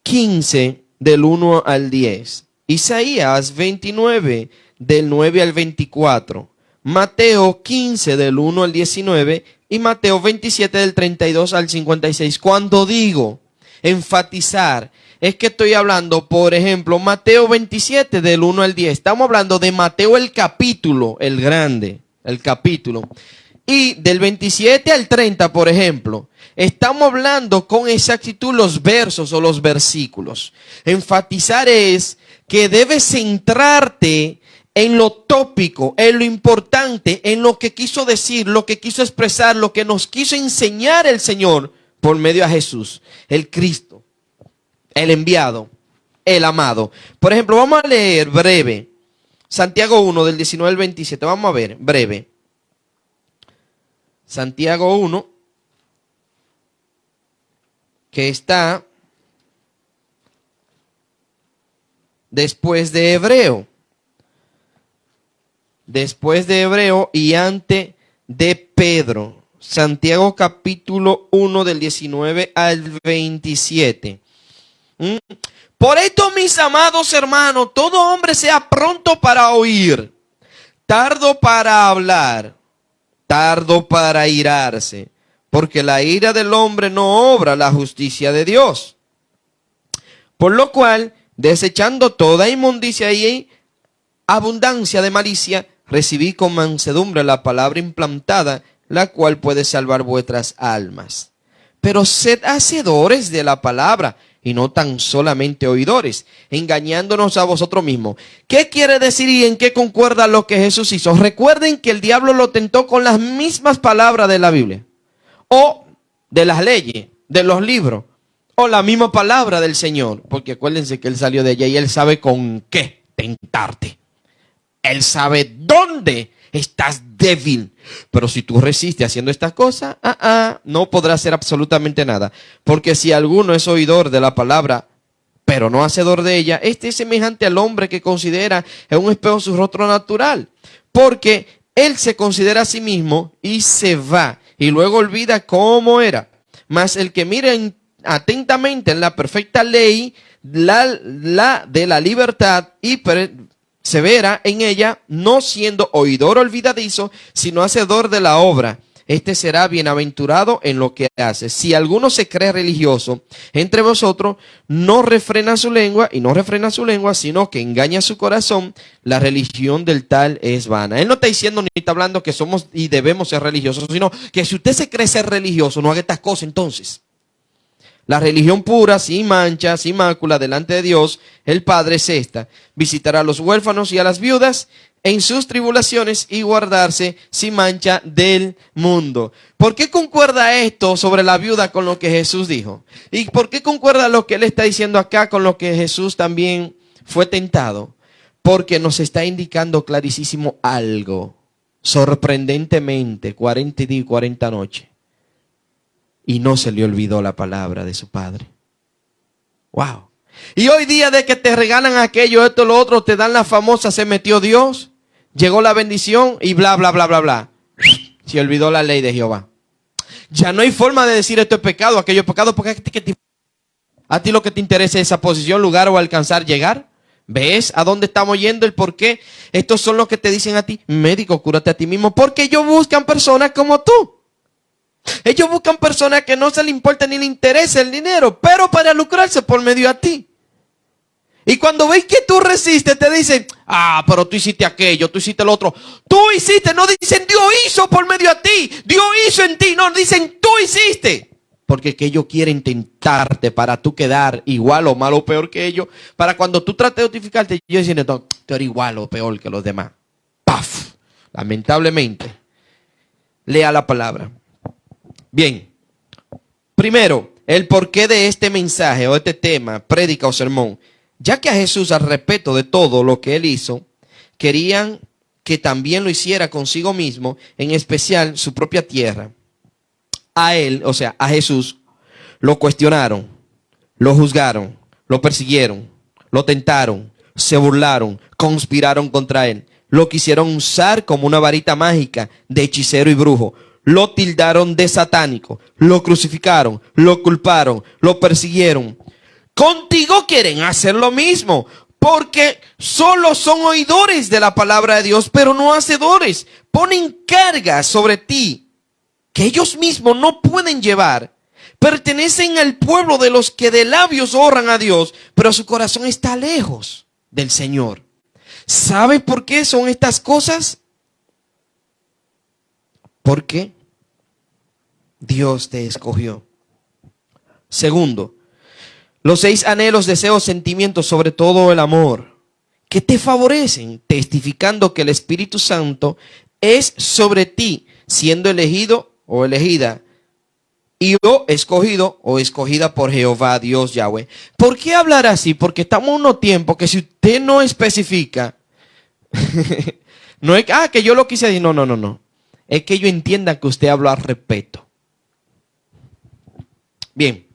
15 del 1 al 10. Isaías 29 del 9 al 24. Mateo 15 del 1 al 19 y Mateo 27 del 32 al 56. Cuando digo enfatizar, es que estoy hablando, por ejemplo, Mateo 27 del 1 al 10. Estamos hablando de Mateo el capítulo, el grande, el capítulo. Y del 27 al 30, por ejemplo, estamos hablando con exactitud los versos o los versículos. Enfatizar es que debes centrarte en lo tópico, en lo importante, en lo que quiso decir, lo que quiso expresar, lo que nos quiso enseñar el Señor por medio de Jesús, el Cristo, el enviado, el amado. Por ejemplo, vamos a leer breve, Santiago 1 del 19 al 27, vamos a ver, breve. Santiago 1, que está después de Hebreo. Después de Hebreo y antes de Pedro. Santiago capítulo 1 del 19 al 27. Por esto, mis amados hermanos, todo hombre sea pronto para oír, tardo para hablar, tardo para irarse, porque la ira del hombre no obra la justicia de Dios. Por lo cual, desechando toda inmundicia y abundancia de malicia, recibí con mansedumbre la palabra implantada, la cual puede salvar vuestras almas. Pero sed hacedores de la palabra, y no tan solamente oidores, engañándonos a vosotros mismos. ¿Qué quiere decir y en qué concuerda lo que Jesús hizo? Recuerden que el diablo lo tentó con las mismas palabras de la Biblia, o de las leyes, de los libros, o la misma palabra del Señor, porque acuérdense que Él salió de allá y Él sabe con qué tentarte. Él sabe dónde estás débil. Pero si tú resistes haciendo estas cosas, no podrás hacer absolutamente nada. Porque si alguno es oidor de la palabra, pero no hacedor de ella, este es semejante al hombre que considera en un espejo su rostro natural. Porque él se considera a sí mismo y se va. Y luego olvida cómo era. Mas el que mira atentamente en la perfecta ley, la de la libertad y severa en ella, no siendo oidor olvidadizo, sino hacedor de la obra. Este será bienaventurado en lo que hace. Si alguno se cree religioso entre vosotros, no refrena su lengua, sino que engaña su corazón, la religión del tal es vana. Él no está diciendo ni está hablando que somos y debemos ser religiosos, sino que si usted se cree ser religioso, no haga estas cosas entonces. La religión pura, sin mancha, sin mácula, delante de Dios, el Padre es esta: visitar a los huérfanos y a las viudas en sus tribulaciones y guardarse sin mancha del mundo. ¿Por qué concuerda esto sobre la viuda con lo que Jesús dijo? ¿Y por qué concuerda lo que Él está diciendo acá con lo que Jesús también fue tentado? Porque nos está indicando clarísimo algo, sorprendentemente, 40 días y 40 noches. Y no se le olvidó la palabra de su padre. Wow. Y hoy día de que te regalan aquello, esto, lo otro, te dan la famosa, se metió Dios, llegó la bendición y bla, bla, bla, bla, bla. Se olvidó la ley de Jehová. Ya no hay forma de decir esto es pecado, aquello es pecado, porque a ti lo que te interesa es esa posición, lugar o alcanzar, llegar. ¿Ves a dónde estamos yendo? El por qué. Estos son los que te dicen a ti: médico, cúrate a ti mismo, porque ellos buscan personas como tú. Ellos buscan personas que no se le importa ni le interesa el dinero, pero para lucrarse por medio a ti. Y cuando ven que tú resistes, te dicen: pero tú hiciste aquello, tú hiciste lo otro. Tú hiciste, no dicen Dios hizo por medio a ti, Dios hizo en ti, no dicen tú hiciste. Porque es que ellos quieren tentarte para tú quedar igual o mal o peor que ellos. Para cuando tú trates de justificarte, ellos dicen: no, tú eres igual o peor que los demás. ¡Paf! Lamentablemente. Lea la palabra. Bien, Primero, el porqué de este mensaje o este tema, prédica o sermón. Ya que a Jesús, al respecto de todo lo que él hizo, querían que también lo hiciera consigo mismo, en especial su propia tierra. A él, o sea, a Jesús, lo cuestionaron, lo juzgaron, lo persiguieron, lo tentaron, se burlaron, conspiraron contra él. Lo quisieron usar como una varita mágica de hechicero y brujo. Lo tildaron de satánico, lo crucificaron, lo culparon, lo persiguieron. Contigo quieren hacer lo mismo, porque solo son oidores de la palabra de Dios, pero no hacedores. Ponen cargas sobre ti que ellos mismos no pueden llevar. Pertenecen al pueblo de los que de labios honran a Dios, pero su corazón está lejos del Señor. ¿Sabe por qué son estas cosas? Porque Dios te escogió. Segundo, los 6 anhelos, deseos, sentimientos, sobre todo el amor, que te favorecen, testificando que el Espíritu Santo es sobre ti, siendo elegido o elegida, y o escogido o escogida por Jehová, Dios Yahweh. ¿Por qué hablar así? Porque estamos en unos tiempos que si usted no especifica, no es que yo lo quise decir, no. Es que ellos entiendan que usted habló al respecto. Bien.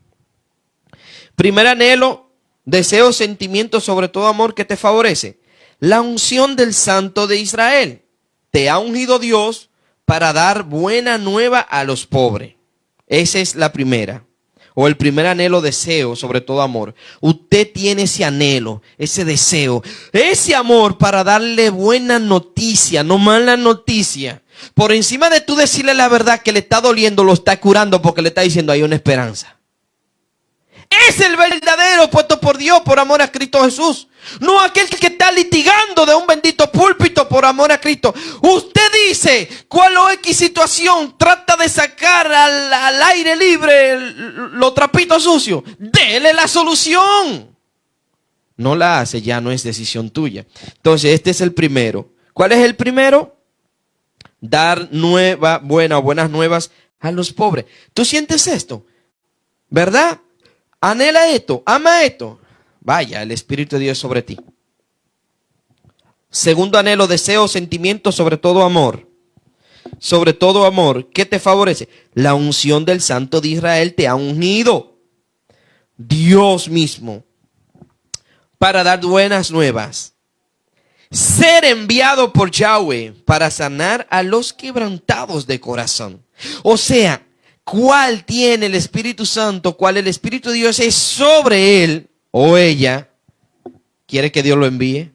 Primer anhelo, deseo, sentimiento, sobre todo amor, que te favorece. La unción del Santo de Israel. Te ha ungido Dios para dar buena nueva a los pobres. Esa es la primera. O el primer anhelo, deseo, sobre todo amor. Usted tiene ese anhelo, ese deseo, ese amor para darle buena noticia, no mala noticia. Por encima de tú decirle la verdad que le está doliendo, lo está curando porque le está diciendo hay una esperanza. Es el verdadero puesto por Dios por amor a Cristo Jesús. No aquel que está litigando de un bendito púlpito por amor a Cristo. Usted dice, ¿cuál o X situación trata de sacar al aire libre los trapitos sucios? Dele la solución. No la hace, ya no es decisión tuya. Entonces, este es el primero. ¿Cuál es el primero? Dar buenas nuevas a los pobres. ¿Tú sientes esto? ¿Verdad? Anhela esto, ama esto. Vaya, el Espíritu de Dios sobre ti. Segundo anhelo, deseo, sentimiento, sobre todo amor. Sobre todo amor, ¿qué te favorece? La unción del Santo de Israel te ha ungido. Dios mismo. Para dar buenas nuevas. Ser enviado por Yahweh para sanar a los quebrantados de corazón. O sea, ¿cuál tiene el Espíritu Santo? ¿Cuál el Espíritu de Dios es sobre él o ella? ¿Quiere que Dios lo envíe?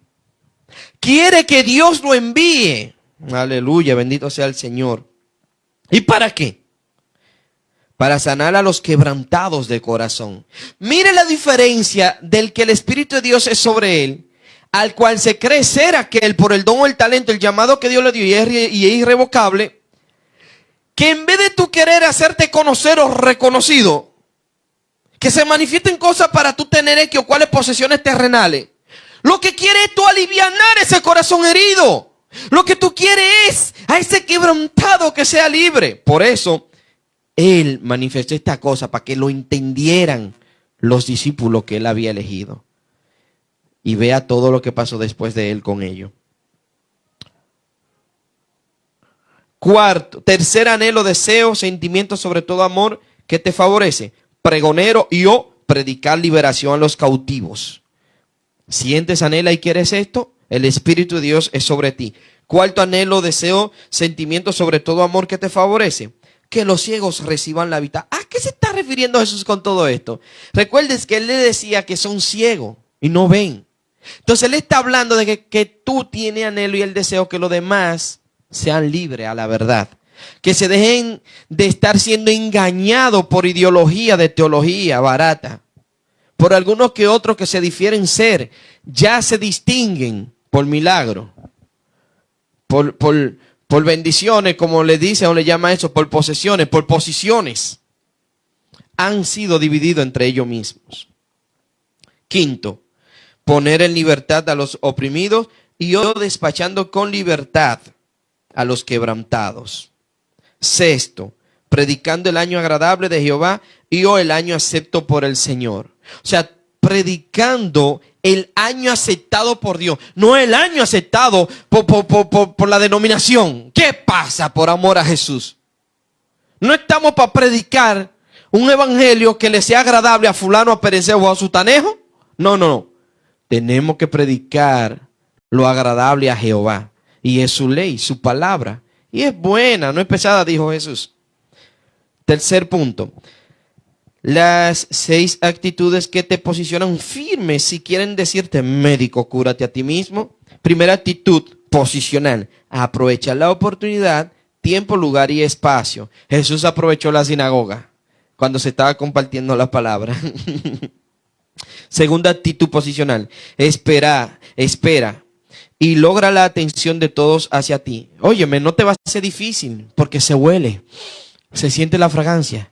¿Quiere que Dios lo envíe? Aleluya, bendito sea el Señor. ¿Y para qué? Para sanar a los quebrantados de corazón. Mire la diferencia del que el Espíritu de Dios es sobre él, al cual se cree ser aquel por el don o el talento, el llamado que Dios le dio y es irrevocable, que en vez de tú querer hacerte conocer o reconocido, que se manifiesten cosas para tú tener X o cuáles posesiones terrenales, lo que quiere es tú alivianar ese corazón herido. Lo que tú quieres es a ese quebrantado que sea libre. Por eso, él manifestó esta cosa para que lo entendieran los discípulos que él había elegido. Y vea todo lo que pasó después de él con ellos. Tercer anhelo, deseo, sentimiento, sobre todo amor, que te favorece. Pregonero y o predicar liberación a los cautivos. ¿Sientes, anhela y quieres esto? El Espíritu de Dios es sobre ti. Cuarto anhelo, deseo, sentimiento, sobre todo amor, que te favorece. Que los ciegos reciban la vista. ¿A qué se está refiriendo Jesús con todo esto? Recuerdes que él le decía que son ciegos y no ven. Entonces él está hablando de que tú tienes anhelo y el deseo que los demás sean libres a la verdad. Que se dejen de estar siendo engañados por ideología de teología barata. Por algunos que otros que se difieren ser, ya se distinguen por milagro. Por bendiciones, como le dice o le llama eso, por posesiones, por posiciones. Han sido divididos entre ellos mismos. Quinto, poner en libertad a los oprimidos y yo despachando con libertad a los quebrantados. Sexto, predicando el año agradable de Jehová y o el año acepto por el Señor. O sea, predicando el año aceptado por Dios, no el año aceptado por la denominación. ¿Qué pasa por amor a Jesús? No estamos para predicar un evangelio que le sea agradable a fulano, a pereceo o a sutanejo. No, no, no. Tenemos que predicar lo agradable a Jehová. Y es su ley, su palabra. Y es buena, no es pesada, dijo Jesús. Tercer punto. Las 6 actitudes que te posicionan firme si quieren decirte, médico, cúrate a ti mismo. Primera actitud, posicional. Aprovecha la oportunidad, tiempo, lugar y espacio. Jesús aprovechó la sinagoga cuando se estaba compartiendo la palabra. Segunda actitud posicional. Espera y logra la atención de todos hacia ti. Óyeme, no te va a ser difícil porque se huele, se siente la fragancia.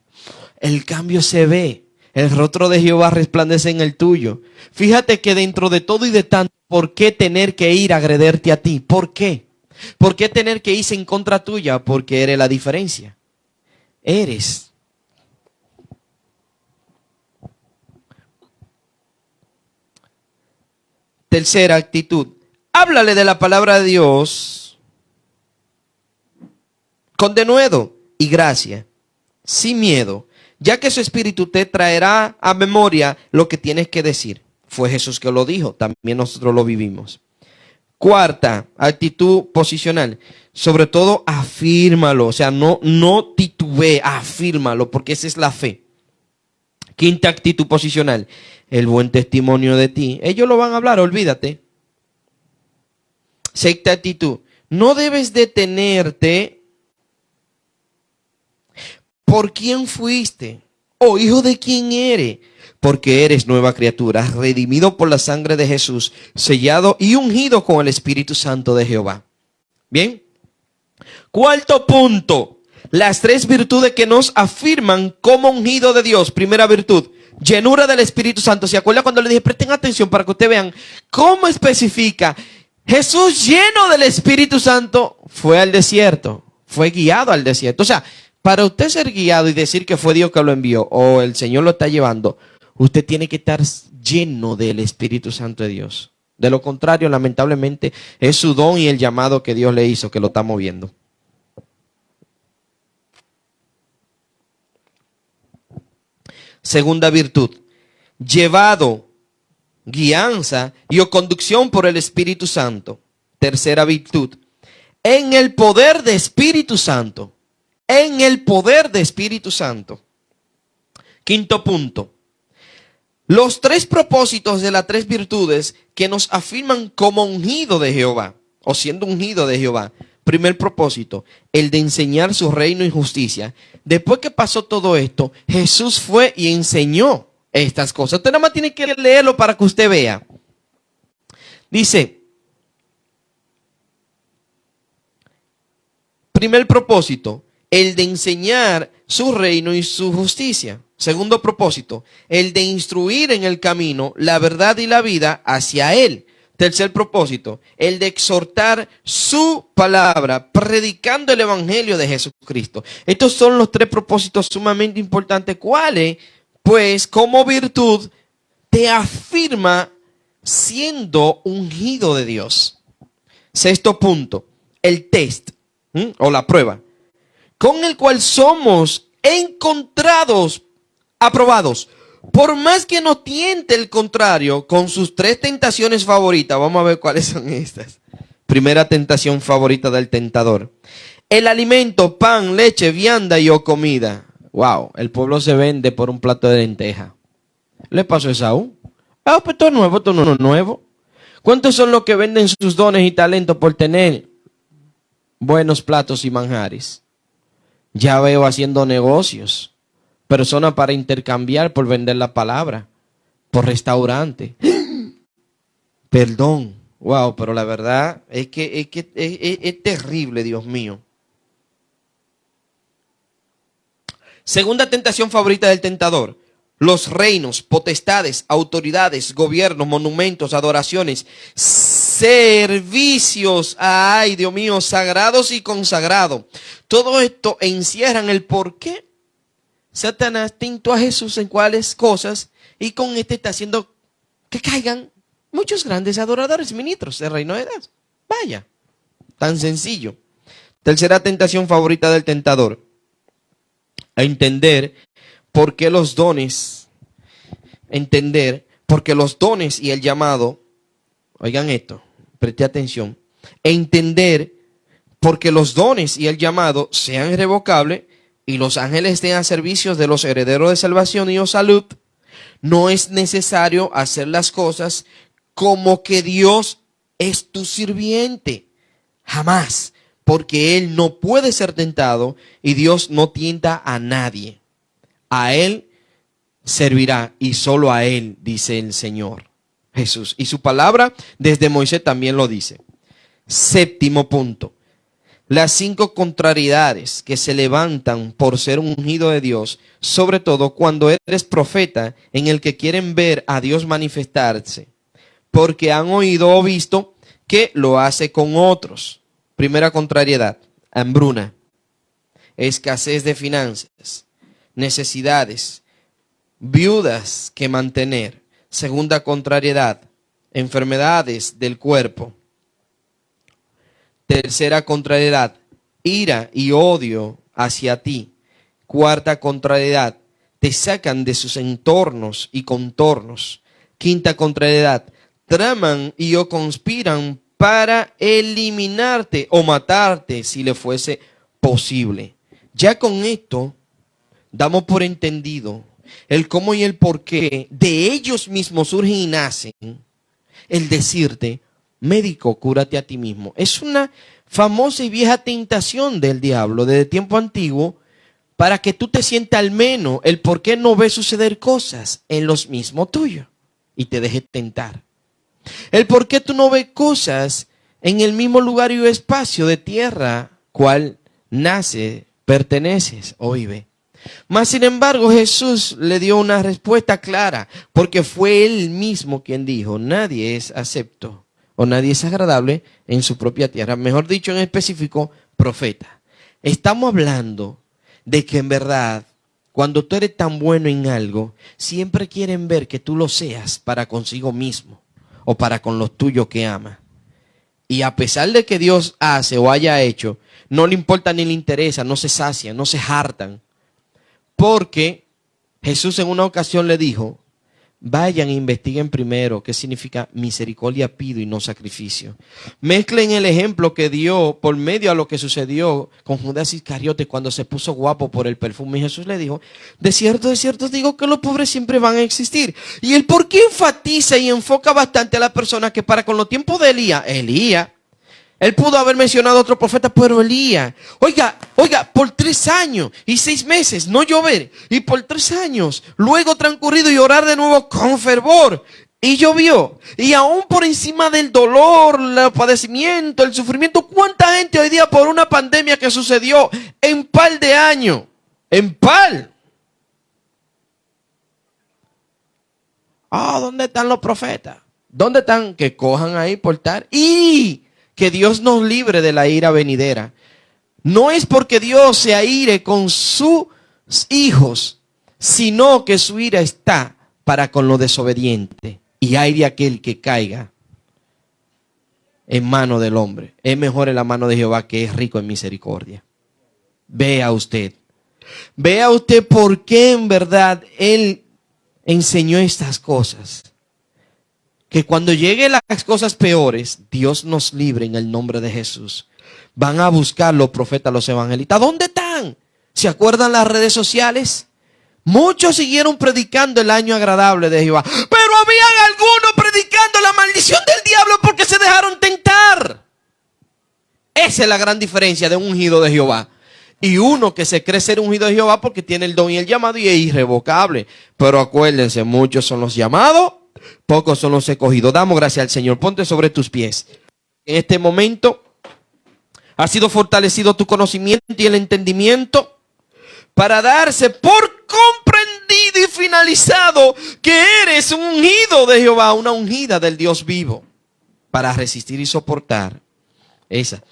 El cambio se ve. El rostro de Jehová resplandece en el tuyo. Fíjate que dentro de todo y de tanto, ¿por qué tener que ir a agrederte a ti? ¿Por qué? ¿Por qué tener que irse en contra tuya? Porque eres la diferencia. Eres. Tercera actitud. Háblale de la palabra de Dios con denuedo y gracia, sin miedo, ya que su espíritu te traerá a memoria lo que tienes que decir. Fue Jesús que lo dijo, también nosotros lo vivimos. Cuarta actitud posicional, sobre todo afírmalo, o sea, no titubee, afírmalo, porque esa es la fe. Quinta actitud posicional, el buen testimonio de ti. Ellos lo van a hablar, olvídate. Sexta actitud, no debes detenerte por quién fuiste o hijo de quién eres, porque eres nueva criatura, redimido por la sangre de Jesús, sellado y ungido con el Espíritu Santo de Jehová. Bien. Cuarto punto, las 3 virtudes que nos afirman como ungido de Dios. Primera virtud, llenura del Espíritu Santo. ¿Se acuerda cuando le dije, presten atención para que ustedes vean cómo especifica? Jesús, lleno del Espíritu Santo, fue al desierto, fue guiado al desierto. O sea, para usted ser guiado y decir que fue Dios que lo envió o el Señor lo está llevando, usted tiene que estar lleno del Espíritu Santo de Dios. De lo contrario, lamentablemente, es su don y el llamado que Dios le hizo que lo está moviendo. Segunda virtud, llevado, guianza y o conducción por el Espíritu Santo. Tercera virtud, en el poder de Espíritu Santo. En el poder de Espíritu Santo. Quinto punto, los 3 propósitos de las 3 virtudes que nos afirman como ungido de Jehová o siendo ungido de Jehová. Primer propósito, el de enseñar su reino y justicia. Después que pasó todo esto, Jesús fue y enseñó estas cosas. Usted nada más tiene que leerlo para que usted vea. Dice, primer propósito, el de enseñar su reino y su justicia. Segundo propósito, el de instruir en el camino, la verdad y la vida hacia Él. Tercer propósito, el de exhortar su palabra, predicando el evangelio de Jesucristo. Estos son los 3 propósitos sumamente importantes. ¿Cuáles? Pues como virtud te afirma siendo ungido de Dios. Sexto punto, el test o la prueba, con el cual somos encontrados, aprobados. Por más que nos tiente el contrario con sus 3 tentaciones favoritas. Vamos a ver cuáles son estas. Primera tentación favorita del tentador. El alimento, pan, leche, vianda y o comida. Wow, el pueblo se vende por un plato de lenteja. ¿Le pasó a Esaú? Ah, pues esto no es nuevo. ¿Cuántos son los que venden sus dones y talentos por tener buenos platos y manjares? Ya veo haciendo negocios. Personas para intercambiar por vender la palabra. Por restaurante. Perdón. Wow, pero la verdad es que es terrible, Dios mío. Segunda tentación favorita del tentador. Los reinos, potestades, autoridades, gobiernos, monumentos, adoraciones, servicios, ay Dios mío, sagrados y consagrados. Todo esto encierran el porqué Satanás tentó a Jesús en cuáles cosas, y con este está haciendo que caigan muchos grandes adoradores, ministros del reino de Dios. Vaya, tan sencillo. Tercera tentación favorita del tentador: a entender por qué los dones, y el llamado, oigan esto, preste atención, entender por qué los dones y el llamado sean irrevocables y los ángeles estén a servicio de los herederos de salvación y o salud. No es necesario hacer las cosas como que Dios es tu sirviente. Jamás. Porque Él no puede ser tentado y Dios no tienta a nadie. A Él servirá y solo a Él, dice el Señor Jesús. Y su palabra desde Moisés también lo dice. Séptimo punto: las 5 contrariedades que se levantan por ser ungido de Dios, sobre todo cuando eres profeta, en el que quieren ver a Dios manifestarse, porque han oído o visto que lo hace con otros. Primera contrariedad: hambruna, escasez de finanzas, necesidades, viudas que mantener. Segunda contrariedad: enfermedades del cuerpo. Tercera contrariedad: ira y odio hacia ti. Cuarta contrariedad: te sacan de sus entornos y contornos. Quinta contrariedad: traman y o conspiran para eliminarte o matarte si le fuese posible. Ya con esto damos por entendido el cómo y el por qué de ellos mismos surgen y nacen el decirte: médico, cúrate a ti mismo. Es una famosa y vieja tentación del diablo desde tiempo antiguo, para que tú te sientas al menos el por qué no ves suceder cosas en los mismos tuyos y te dejes tentar. El por qué tú no ves cosas en el mismo lugar y espacio de tierra cual nace, perteneces o vive. Mas sin embargo Jesús le dio una respuesta clara, porque fue Él mismo quien dijo: nadie es acepto o nadie es agradable en su propia tierra. Mejor dicho, en específico, profeta. Estamos hablando de que en verdad, cuando tú eres tan bueno en algo, siempre quieren ver que tú lo seas para consigo mismo o para con los tuyos que ama. Y a pesar de que Dios hace o haya hecho, no le importa ni le interesa, no se sacian, no se hartan. Porque Jesús en una ocasión le dijo: vayan e investiguen primero qué significa misericordia pido y no sacrificio. Mezclen el ejemplo que dio por medio a lo que sucedió con Judas Iscariote cuando se puso guapo por el perfume. Y Jesús le dijo: de cierto os digo que los pobres siempre van a existir. Y el por qué enfatiza y enfoca bastante a la persona que para con los tiempos de Elías, él pudo haber mencionado a otro profeta, pero Elías, oiga, por 3 años y 6 meses no llover, y por 3 años luego transcurrido y orar de nuevo con fervor, y llovió. Y aún por encima del dolor, el padecimiento, el sufrimiento, ¿cuánta gente hoy día por una pandemia que sucedió en par de años? En par. ¿Dónde están los profetas? ¿Dónde están? Que cojan ahí por tal. Y que Dios nos libre de la ira venidera. No es porque Dios se aire con sus hijos, sino que su ira está para con los desobedientes. Y hay de aquel que caiga en mano del hombre. Es mejor en la mano de Jehová, que es rico en misericordia. Vea usted por qué en verdad Él enseñó estas cosas. Que cuando lleguen las cosas peores, Dios nos libre en el nombre de Jesús. Van a buscar los profetas, los evangelistas. ¿Dónde están? ¿Se acuerdan las redes sociales? Muchos siguieron predicando el año agradable de Jehová. Pero habían algunos predicando la maldición del diablo porque se dejaron tentar. Esa es la gran diferencia de un ungido de Jehová. Y uno que se cree ser ungido de Jehová porque tiene el don y el llamado y es irrevocable. Pero acuérdense, muchos son los llamados, pocos son los escogidos. Damos gracias al Señor. Ponte sobre tus pies. En este momento ha sido fortalecido tu conocimiento y el entendimiento para darse por comprendido y finalizado que eres un ungido de Jehová, una ungida del Dios vivo, para resistir y soportar esas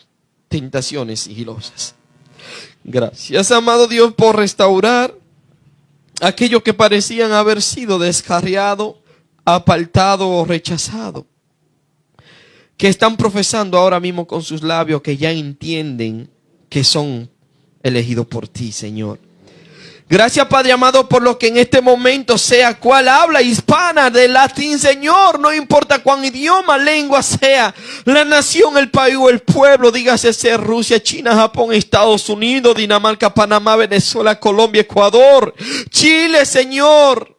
tentaciones sigilosas. Gracias, amado Dios, por restaurar aquellos que parecían haber sido descarriados, apartados o rechazados, que están profesando ahora mismo con sus labios que ya entienden que son elegidos por ti, Señor. Gracias, Padre amado, por lo que en este momento, sea cual habla hispana, de latín, Señor, no importa cuán idioma, lengua sea, la nación, el país o el pueblo, dígase ser Rusia, China, Japón, Estados Unidos, Dinamarca, Panamá, Venezuela, Colombia, Ecuador, Chile, Señor.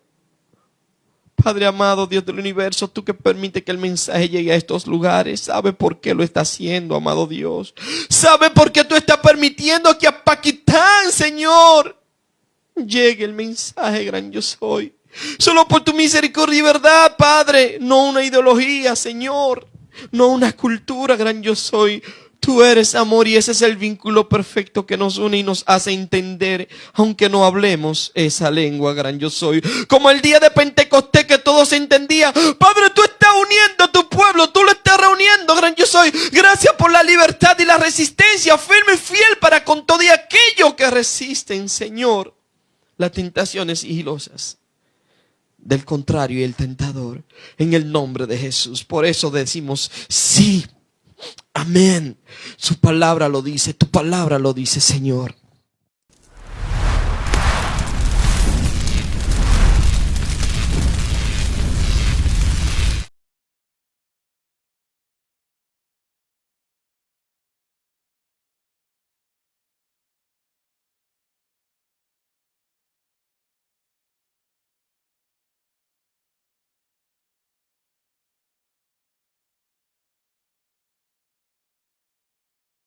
Padre amado, Dios del universo, tú que permite que el mensaje llegue a estos lugares, sabe por qué lo está haciendo, amado Dios. Sabe por qué tú estás permitiendo que a Pakistán, Señor, llegue el mensaje, gran yo soy. Solo por tu misericordia y verdad, Padre. No una ideología, Señor. No una cultura, gran yo soy. Tú eres amor y ese es el vínculo perfecto que nos une y nos hace entender, aunque no hablemos esa lengua, gran yo soy. Como el día de Pentecostés que todo se entendía. Padre, tú estás uniendo a tu pueblo, tú lo estás reuniendo, gran yo soy. Gracias por la libertad y la resistencia firme y fiel para con todo y aquello que resisten, Señor, las tentaciones sigilosas del contrario y el tentador, en el nombre de Jesús. Por eso decimos sí, amén. Su palabra lo dice, tu palabra lo dice, Señor.